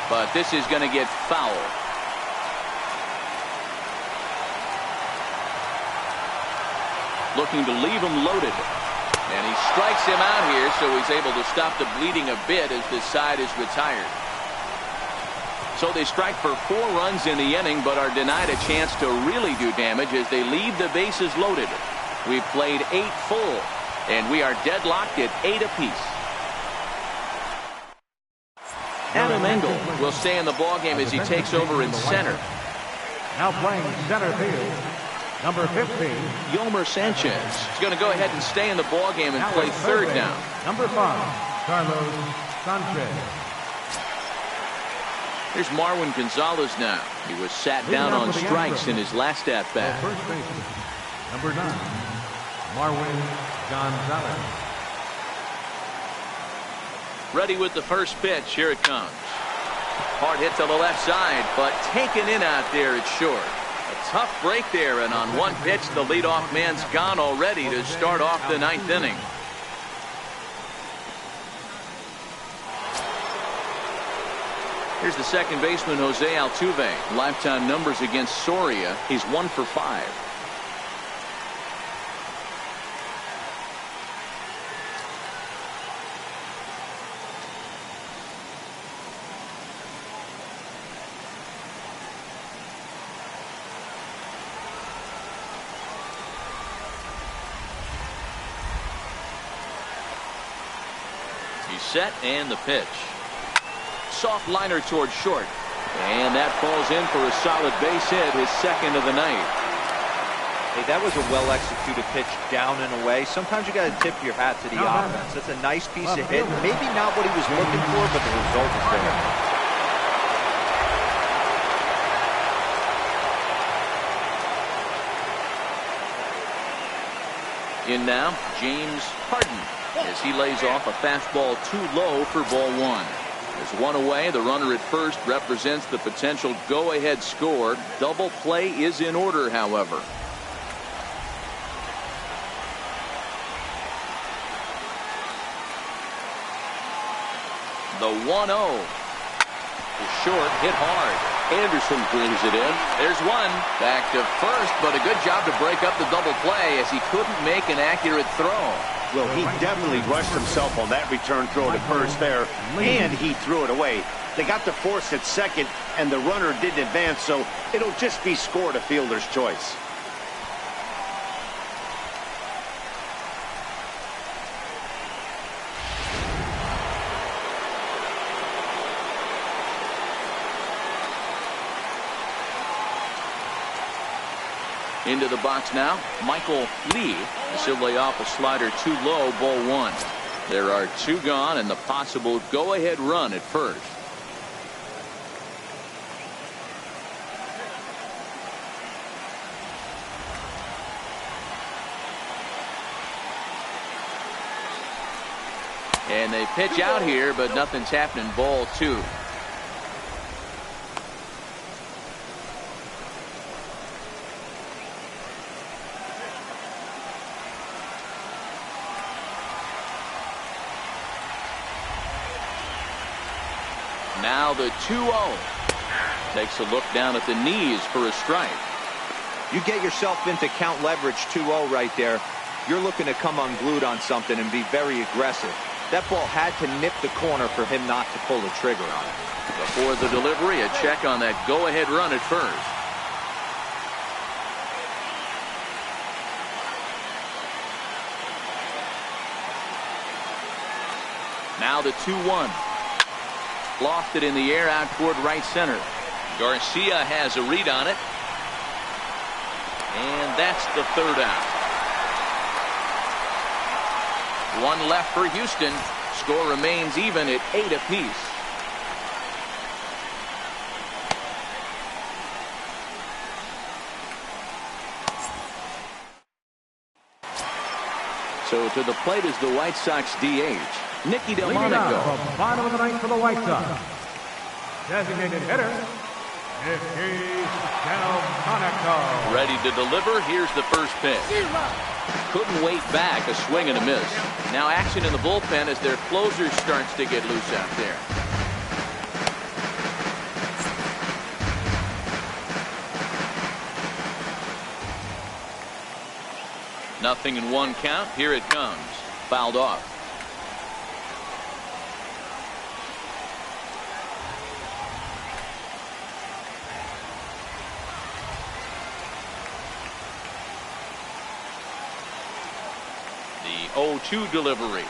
But this is going to get foul. Looking to leave him loaded. And he strikes him out here, so he's able to stop the bleeding a bit as this side is retired. So they strike for 4 runs in the inning, but are denied a chance to really do damage as they leave the bases loaded. We've played 8 full, and we are deadlocked at 8 apiece. Adam Engel will stay in the ballgame as he takes over in center. Now playing center field, number 15. Yolmer Sanchez is going to go ahead and stay in the ballgame and play third now. Number 5, Carlos Sanchez. Here's Marwin Gonzalez now. He was sat down on strikes in his last at-bat. First baseman, number 9, Marwin Gonzalez. Ready with the first pitch. Here it comes. Hard hit to the left side, but taken in out there at short. A tough break there, and on one pitch, the leadoff man's gone already to start off the 9th inning. Here's the second baseman, Jose Altuve. Lifetime numbers against Soria. He's 1 for 5. He's set, and the pitch. Soft liner towards short. And that falls in for a solid base hit, his second of the night. Hey, that was a well-executed pitch down and away. Sometimes you got to tip your hat to the offense. That's a nice piece of hit. Maybe not what he was looking for, but the result is there. In now, James Harden, as he lays off a fastball too low for ball one. There's one away. The runner at first represents the potential go-ahead score. Double play is in order, however. The 1-0 is short, hit hard. Anderson brings it in. There's one. Back to first, but a good job to break up the double play as he couldn't make an accurate throw. Well, he definitely rushed himself on that return throw to first there, and he threw it away. They got the force at second, and the runner didn't advance, so it'll just be scored a fielder's choice. Into the box now, Michael Lee. He'll lay off a slider too low, ball one. There are two gone and the possible go-ahead run at first. And they pitch out here, but nothing's happening, ball two. Now the 2-0. Takes a look down at the knees for a strike. You get yourself into count leverage 2-0 right there. You're looking to come unglued on something and be very aggressive. That ball had to nip the corner for him not to pull the trigger on it. Before the delivery, a check on that go-ahead run at first. Now the 2-1. Lofted in the air out toward right center. Garcia has a read on it. And that's the third out. One left for Houston. Score remains even at 8 apiece. So to the plate is the White Sox DH, Nicky Delmonico. From bottom of the ninth for the White Sox. Designated hitter, Nicky Delmonico. Ready to deliver. Here's the first pitch. Couldn't wait back. A swing and a miss. Now action in the bullpen as their closer starts to get loose out there. Nothing in one count. Here it comes. Fouled off. The 0-2 delivery.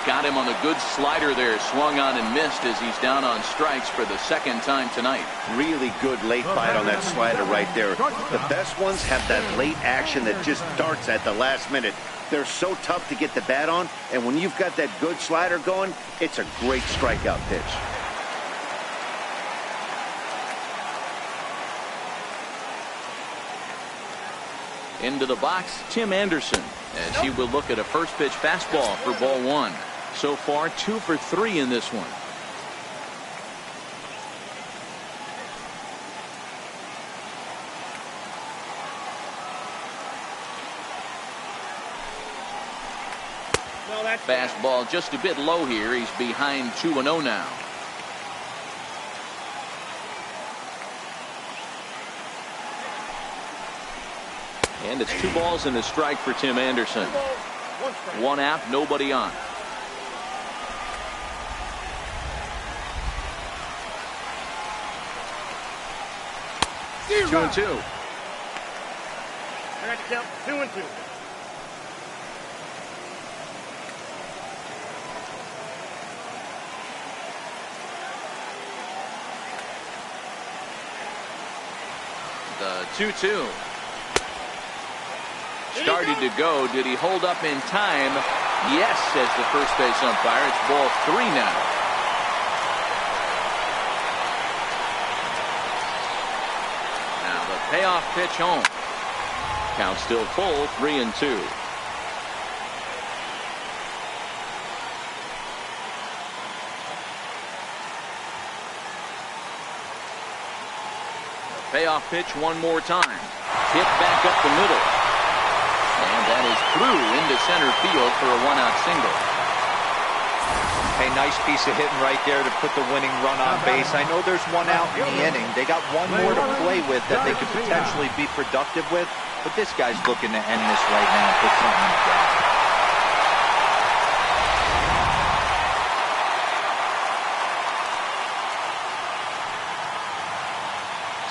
Got him on a good slider there. Swung on and missed as he's down on strikes for the second time tonight. Really good late bite on that slider right there. The best ones have that late action that just darts at the last minute. They're so tough to get the bat on, and when you've got that good slider going, it's a great strikeout pitch. Into the box, Tim Anderson, as he will look at a first pitch fastball for ball one. So far, 2 for 3 in this one. Fastball just a bit low here. He's behind 2-0 now. And it's 2 balls and a strike for Tim Anderson. 1 out, nobody on. Two and two. I got to count 2-2. The 2-2. started to go. Did he hold up in time? Yes, says the first base umpire. It's ball 3 now. Now the payoff pitch home. Count still full, 3-2. Payoff pitch one more time. Hit back up the middle. And that is through into center field for a 1-out single. Hey, nice piece of hitting right there to put the winning run on base. I know there's 1 out in the inning. They got 1 more to play with that they could potentially be productive with. But this guy's looking to end this right now and put something in the ground.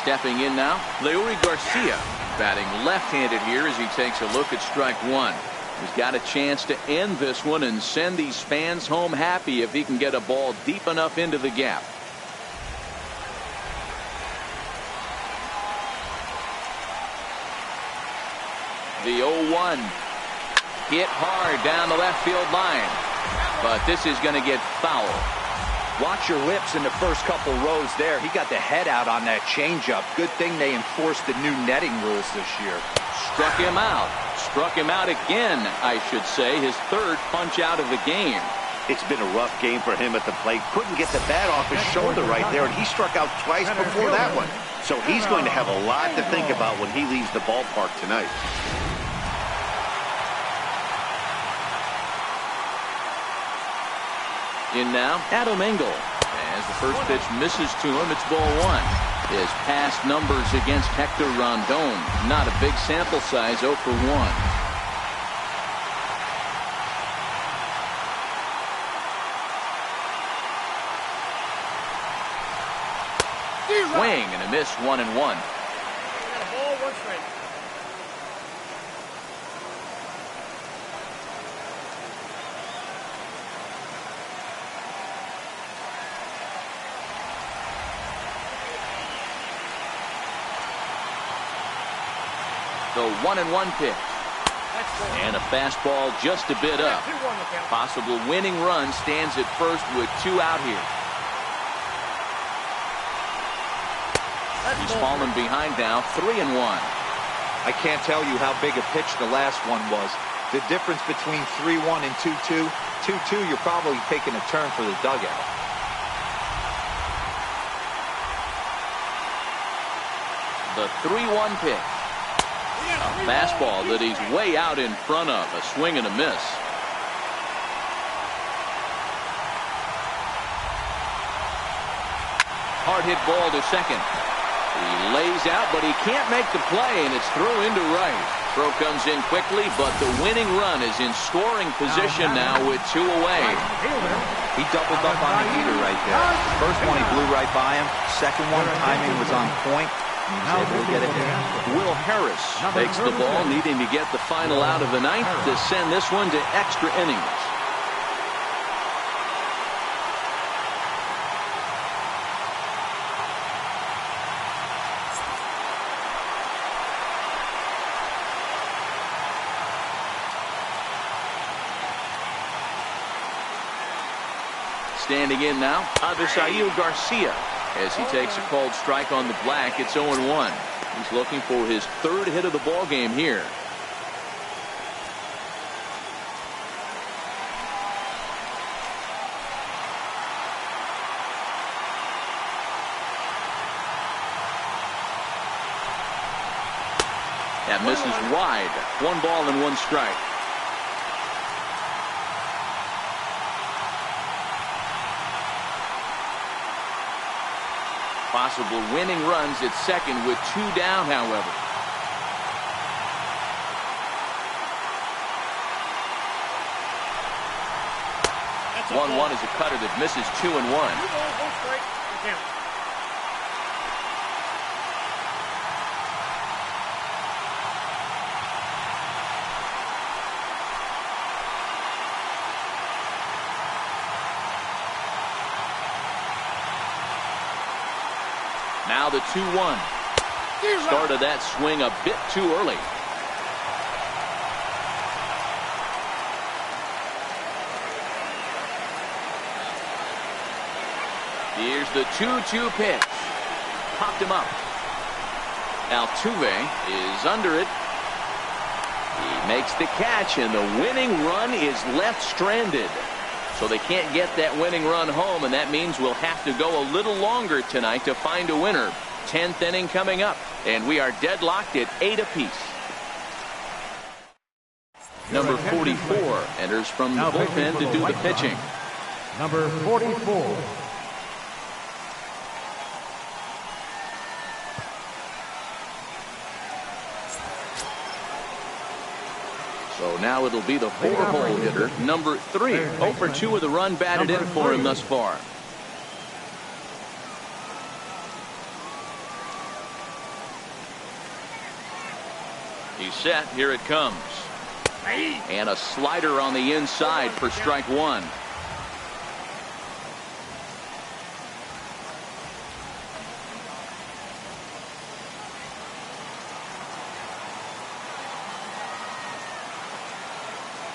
Stepping in now, Leury Garcia, batting left-handed here as he takes a look at strike 1. He's got a chance to end this one and send these fans home happy if he can get a ball deep enough into the gap. The 0-1 hit hard down the left field line, but this is going to get foul. Watch your lips in the first couple rows there. He got the head out on that changeup. Good thing they enforced the new netting rules this year. Struck him out. Struck him out again, I should say. His 3rd punch out of the game. It's been a rough game for him at the plate. Couldn't get the bat off his shoulder right there, and he struck out twice before that one. So he's going to have a lot to think about when he leaves the ballpark tonight. In now, Adam Engel. As the first pitch misses to him, it's ball 1. His past numbers against Hector Rondon. Not a big sample size, 0 for 1. Swing and a miss, 1-1. Got a ball, 1 strike. The 1-1 pitch. And a fastball just a bit up. Possible winning run stands at first with 2 out here. He's fallen behind now, 3-1. I can't tell you how big a pitch the last one was. The difference between 3-1 and 2-2. 2-2, you're probably taking a turn for the dugout. The 3-1 pitch. A fastball that he's way out in front of. A swing and a miss. Hard hit ball to second. He lays out, but he can't make the play, and it's through into right. Throw comes in quickly, but the winning run is in scoring position now with 2 away. He doubled up on the heater right there. First one, he blew right by him. Second one, timing was on point. He was able to get it in. Will Harris takes the ball, needing to get the final out of the 9th to send this one to extra innings. Standing in now, Avisail Garcia. As he takes a called strike on the black, it's 0-1. He's looking for his 3rd hit of the ball game here. That misses wide. 1 ball and 1 strike. Possible winning runs at second with 2 down, however. That's 1-1 is a cutter that misses 2-1. 2 balls, 1 strike. Count. Now the 2-1. Started that swing a bit too early. Here's the 2-2 pitch. Popped him up. Altuve is under it. He makes the catch, and the winning run is left stranded. So they can't get that winning run home, and that means we'll have to go a little longer tonight to find a winner. 10th inning coming up, and we are deadlocked at 8 apiece. Number 44 enters from the bullpen to do the pitching. Number 44. So now it'll be the 4-hole hitter, number 3. 0 for 2 with a run batted in for him thus far. He's set. Here it comes. And a slider on the inside for strike 1.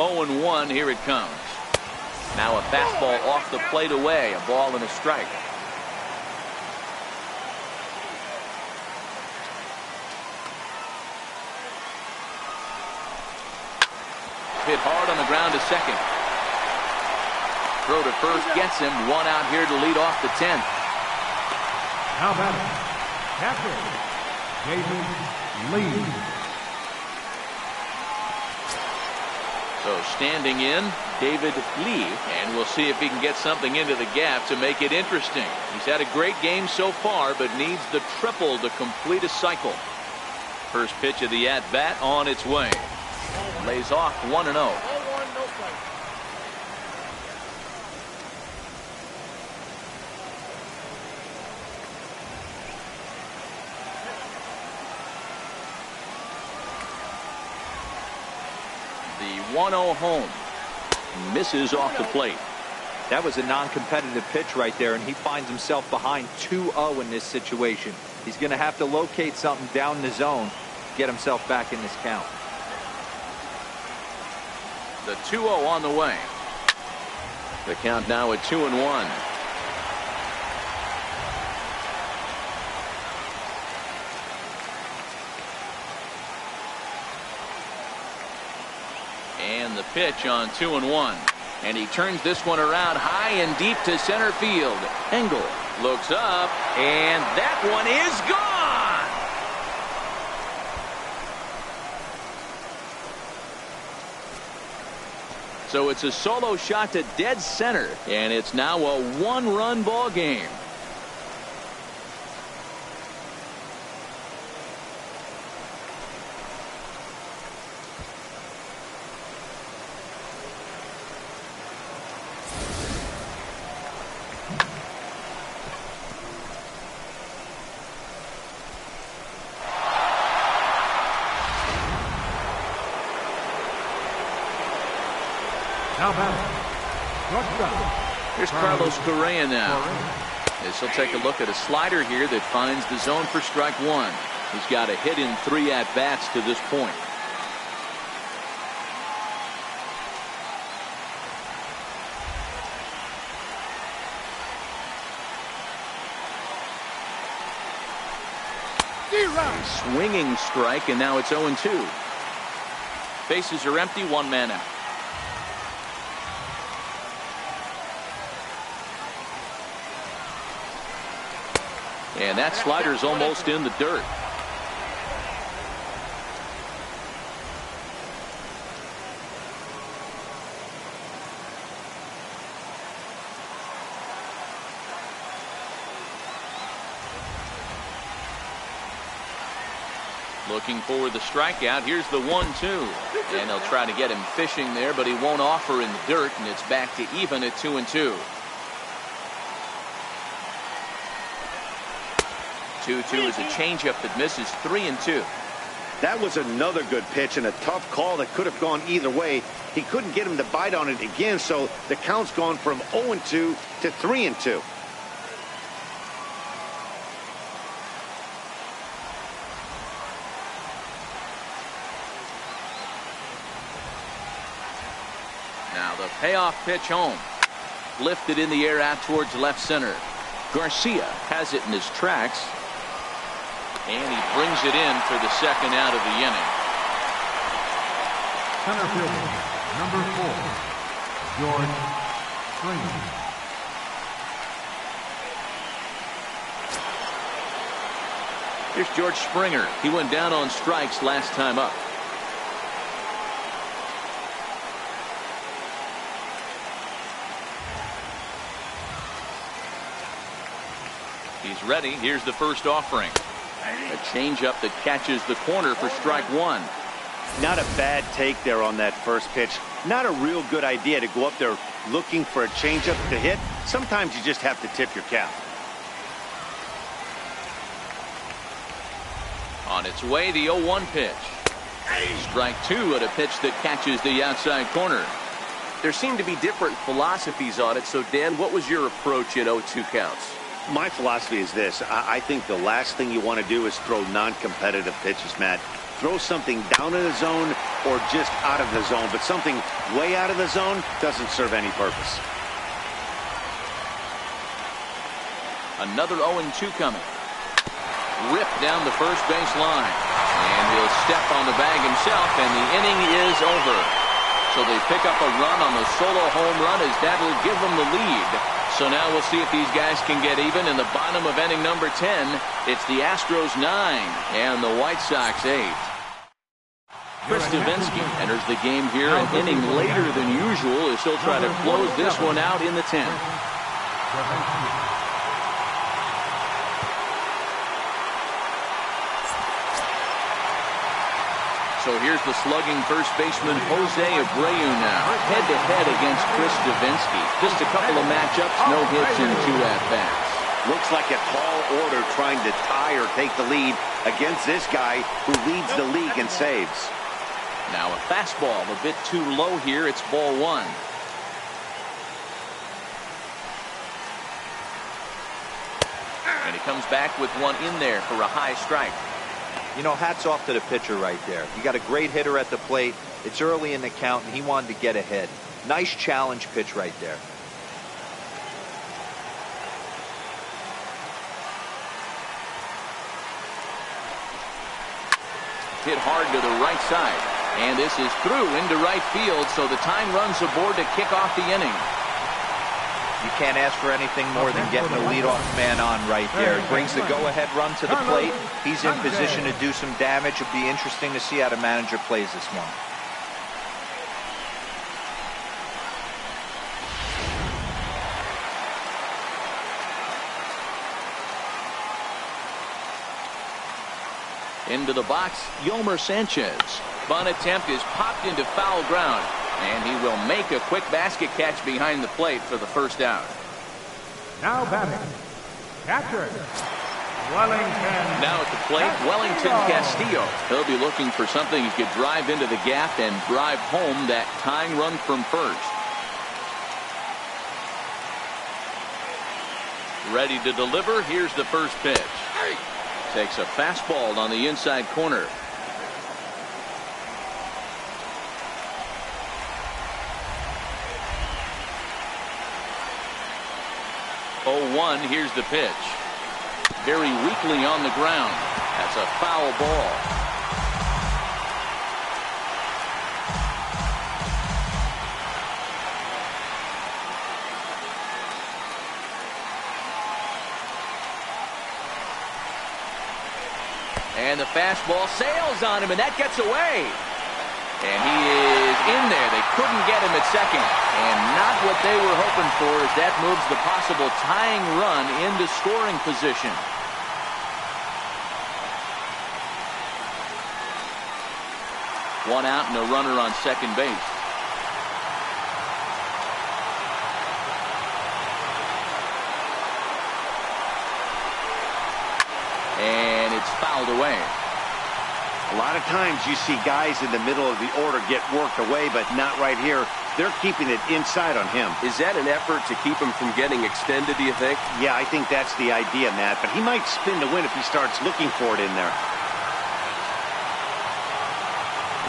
Oh and 1. Here it comes. Now a fastball off the plate away. A ball and a strike. Hit hard on the ground to second. Throw to first gets him. 1 out here to lead off the 10th. Now batting, catcher, David Lee. So standing in, David Lee, and we'll see if he can get something into the gap to make it interesting. He's had a great game so far, but needs the triple to complete a cycle. First pitch of the at-bat on its way. Lays off 1-0. The 1-0 home misses off the plate. That was a non-competitive pitch right there, and he finds himself behind 2-0 in this situation. He's going to have to locate something down the zone to get himself back in this count. The 2-0 on the way. The count now at 2-1. And the pitch on 2-1. And he turns this one around high and deep to center field. Engel looks up, and that one is gone. So it's a solo shot to dead center, and it's now a 1-run ball game. Now batting, shortstop. Here's Carlos Correa now. As he'll take a look at a slider here that finds the zone for strike 1. He's got a hit in 3 at-bats to this point. A swinging strike, and now it's 0-2. Bases are empty, 1 man out. And that slider's almost in the dirt. Looking for the strikeout. Here's the 1-2. And they'll try to get him fishing there, but he won't offer in the dirt, and it's back to even at 2-2. 2-2 is a changeup that misses 3-2. That was another good pitch and a tough call that could have gone either way. He couldn't get him to bite on it again, so the count's gone from 0-2 to 3-2. Now the payoff pitch home. Lifted in the air out towards left center. Garcia has it in his tracks. And he brings it in for the second out of the inning. Center fielder, number 4, George Springer. Here's George Springer. He went down on strikes last time up. He's ready. Here's the first offering. A changeup that catches the corner for strike one. Not a bad take there on that first pitch. Not a real good idea to go up there looking for a changeup to hit. Sometimes you just have to tip your cap. On its way, the 0-1 pitch. Strike two at a pitch that catches the outside corner. There seem to be different philosophies on it. So, Dan, what was your approach in 0-2 counts? My philosophy is this. I think the last thing you want to do is throw non-competitive pitches, Matt. Throw something down in the zone or just out of the zone, but something way out of the zone doesn't serve any purpose. Another 0-2 coming. Ripped down the first base line. And he'll step on the bag himself, and the inning is over. So they pick up a run on the solo home run as that will give them the lead. So now we'll see if these guys can get even in the bottom of inning number 10. It's the Astros 9 and the White Sox 8. Chris Davinsky enters the game here an inning later than usual as he'll try to close this one out in the 10th. So here's the slugging first baseman Jose Abreu now, head-to-head against Chris Davinsky. Just a couple of matchups, no hits in 2 at-bats. Looks like a tall order trying to tie or take the lead against this guy who leads the league in saves. Now a fastball a bit too low here. It's ball 1. And he comes back with one in there for a high strike. You know, hats off to the pitcher right there. You got a great hitter at the plate. It's early in the count, and he wanted to get ahead. Nice challenge pitch right there. Hit hard to the right side. And this is through into right field, so the tying run's aboard to kick off the inning. You can't ask for anything more than getting the leadoff man on right there. He brings the go-ahead run to the plate. He's in position to do some damage. It'll be interesting to see how the manager plays this one. Into the box, Yolmer Sanchez. Bunt attempt is popped into foul ground. And he will make a quick basket catch behind the plate for the first out. Now batting, catcher, Wellington. Now at the plate, Wellington Castillo. He'll be looking for something he could drive into the gap and drive home that tying run from first. Ready to deliver. Here's the first pitch. Takes a fastball on the inside corner. 0-1, here's the pitch. Very weakly on the ground. That's a foul ball. And the fastball sails on him, and that gets away. And he is in there. They couldn't get him at second. And not what they were hoping for as that moves the possible tying run into scoring position. One out and a runner on second base. And it's fouled away. A lot of times you see guys in the middle of the order get worked away, but not right here. They're keeping it inside on him. Is that an effort to keep him from getting extended, do you think? Yeah, I think that's the idea, Matt. But he might spin to win if he starts looking for it in there.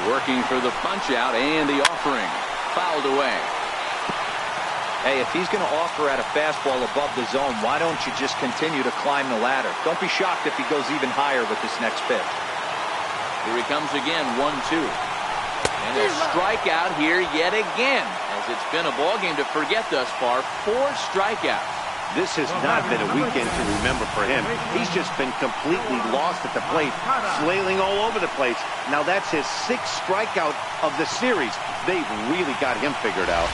Working for the punch out and the offering. Fouled away. Hey, if he's going to offer at a fastball above the zone, why don't you just continue to climb the ladder? Don't be shocked if he goes even higher with this next pitch. Here he comes again, 1-2. And a strikeout here yet again, as it's been a ball game to forget thus far. 4 strikeouts. This has not been a weekend to remember for him. He's just been completely lost at the plate, flailing all over the place. Now that's his 6th strikeout of the series. They've really got him figured out.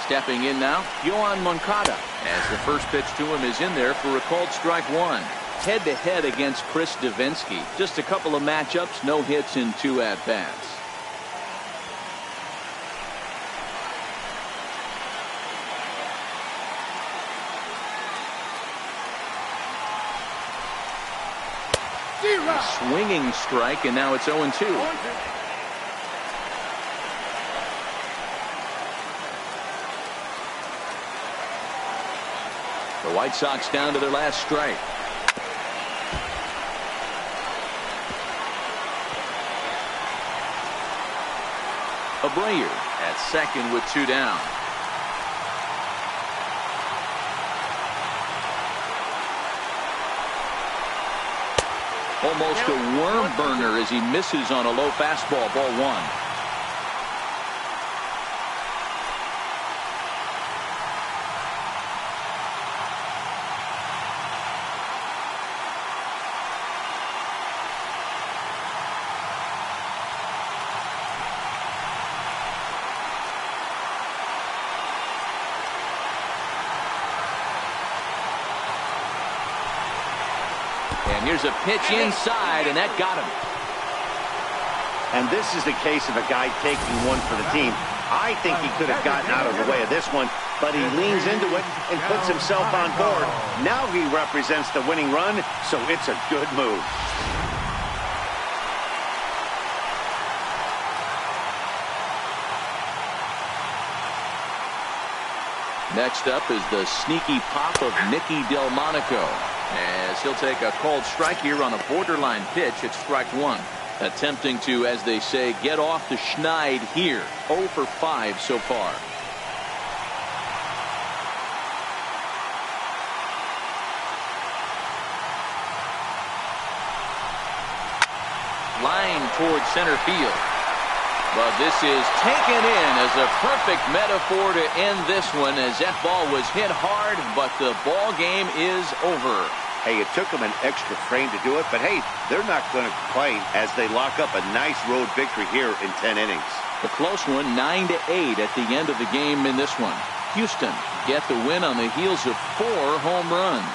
Stepping in now, Yohan Moncada, as the first pitch to him is in there for a called strike 1. Head-to-head against Chris Davinsky. Just a couple of matchups, no hits in 2 at-bats. A swinging strike, and now it's 0-2. The White Sox down to their last strike. Abreu at second with 2 down. Almost a worm burner as he misses on a low fastball, ball 1. And here's a pitch inside, and that got him. And this is the case of a guy taking one for the team. I think he could have gotten out of the way of this one, but he leans into it and puts himself on board. Now he represents the winning run, so it's a good move. Next up is the sneaky pop of Nicky Delmonico, as he'll take a called strike here on a borderline pitch at strike 1. Attempting to, as they say, get off the schneid here. 0 for 5 so far. Line towards center field. But this is taken in as a perfect metaphor to end this one, as that ball was hit hard, but the ball game is over. Hey, it took them an extra frame to do it, but hey, they're not going to complain as they lock up a nice road victory here in 10 innings. A close one, 9-8 at the end of the game in this one. Houston get the win on the heels of 4 home runs.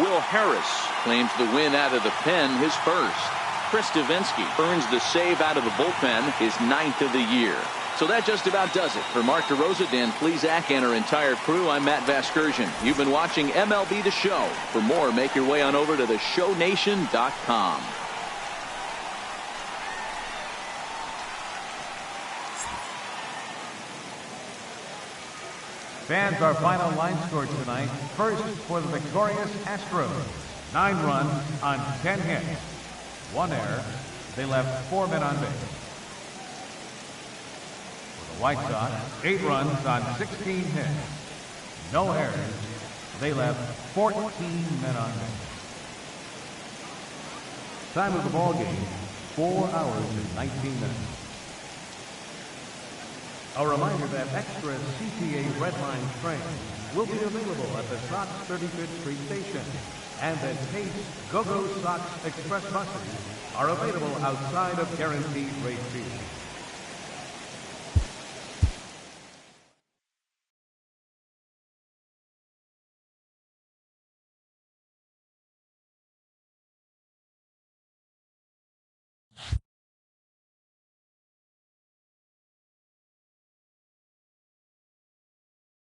Will Harris claims the win out of the pen, his first. Chris Davinsky earns the save out of the bullpen, his 9th of the year. So that just about does it. For Mark DeRosa, Dan Plesac, and our entire crew, I'm Matt Vasgersian. You've been watching MLB The Show. For more, make your way on over to theshownation.com. Fans, our final line score tonight. First for the victorious Astros. 9 runs on 10 hits. 1 error. They left 4 men on base. For the White Sox, 8 runs on 16 hits. No errors. They left 14 men on base. Time of the ball game, 4 hours and 19 minutes. A reminder that extra CTA Redline trains will be available at the Sox 35th Street Station, and that Pace Go-Go Sox Express buses are available outside of Guaranteed Rate Field.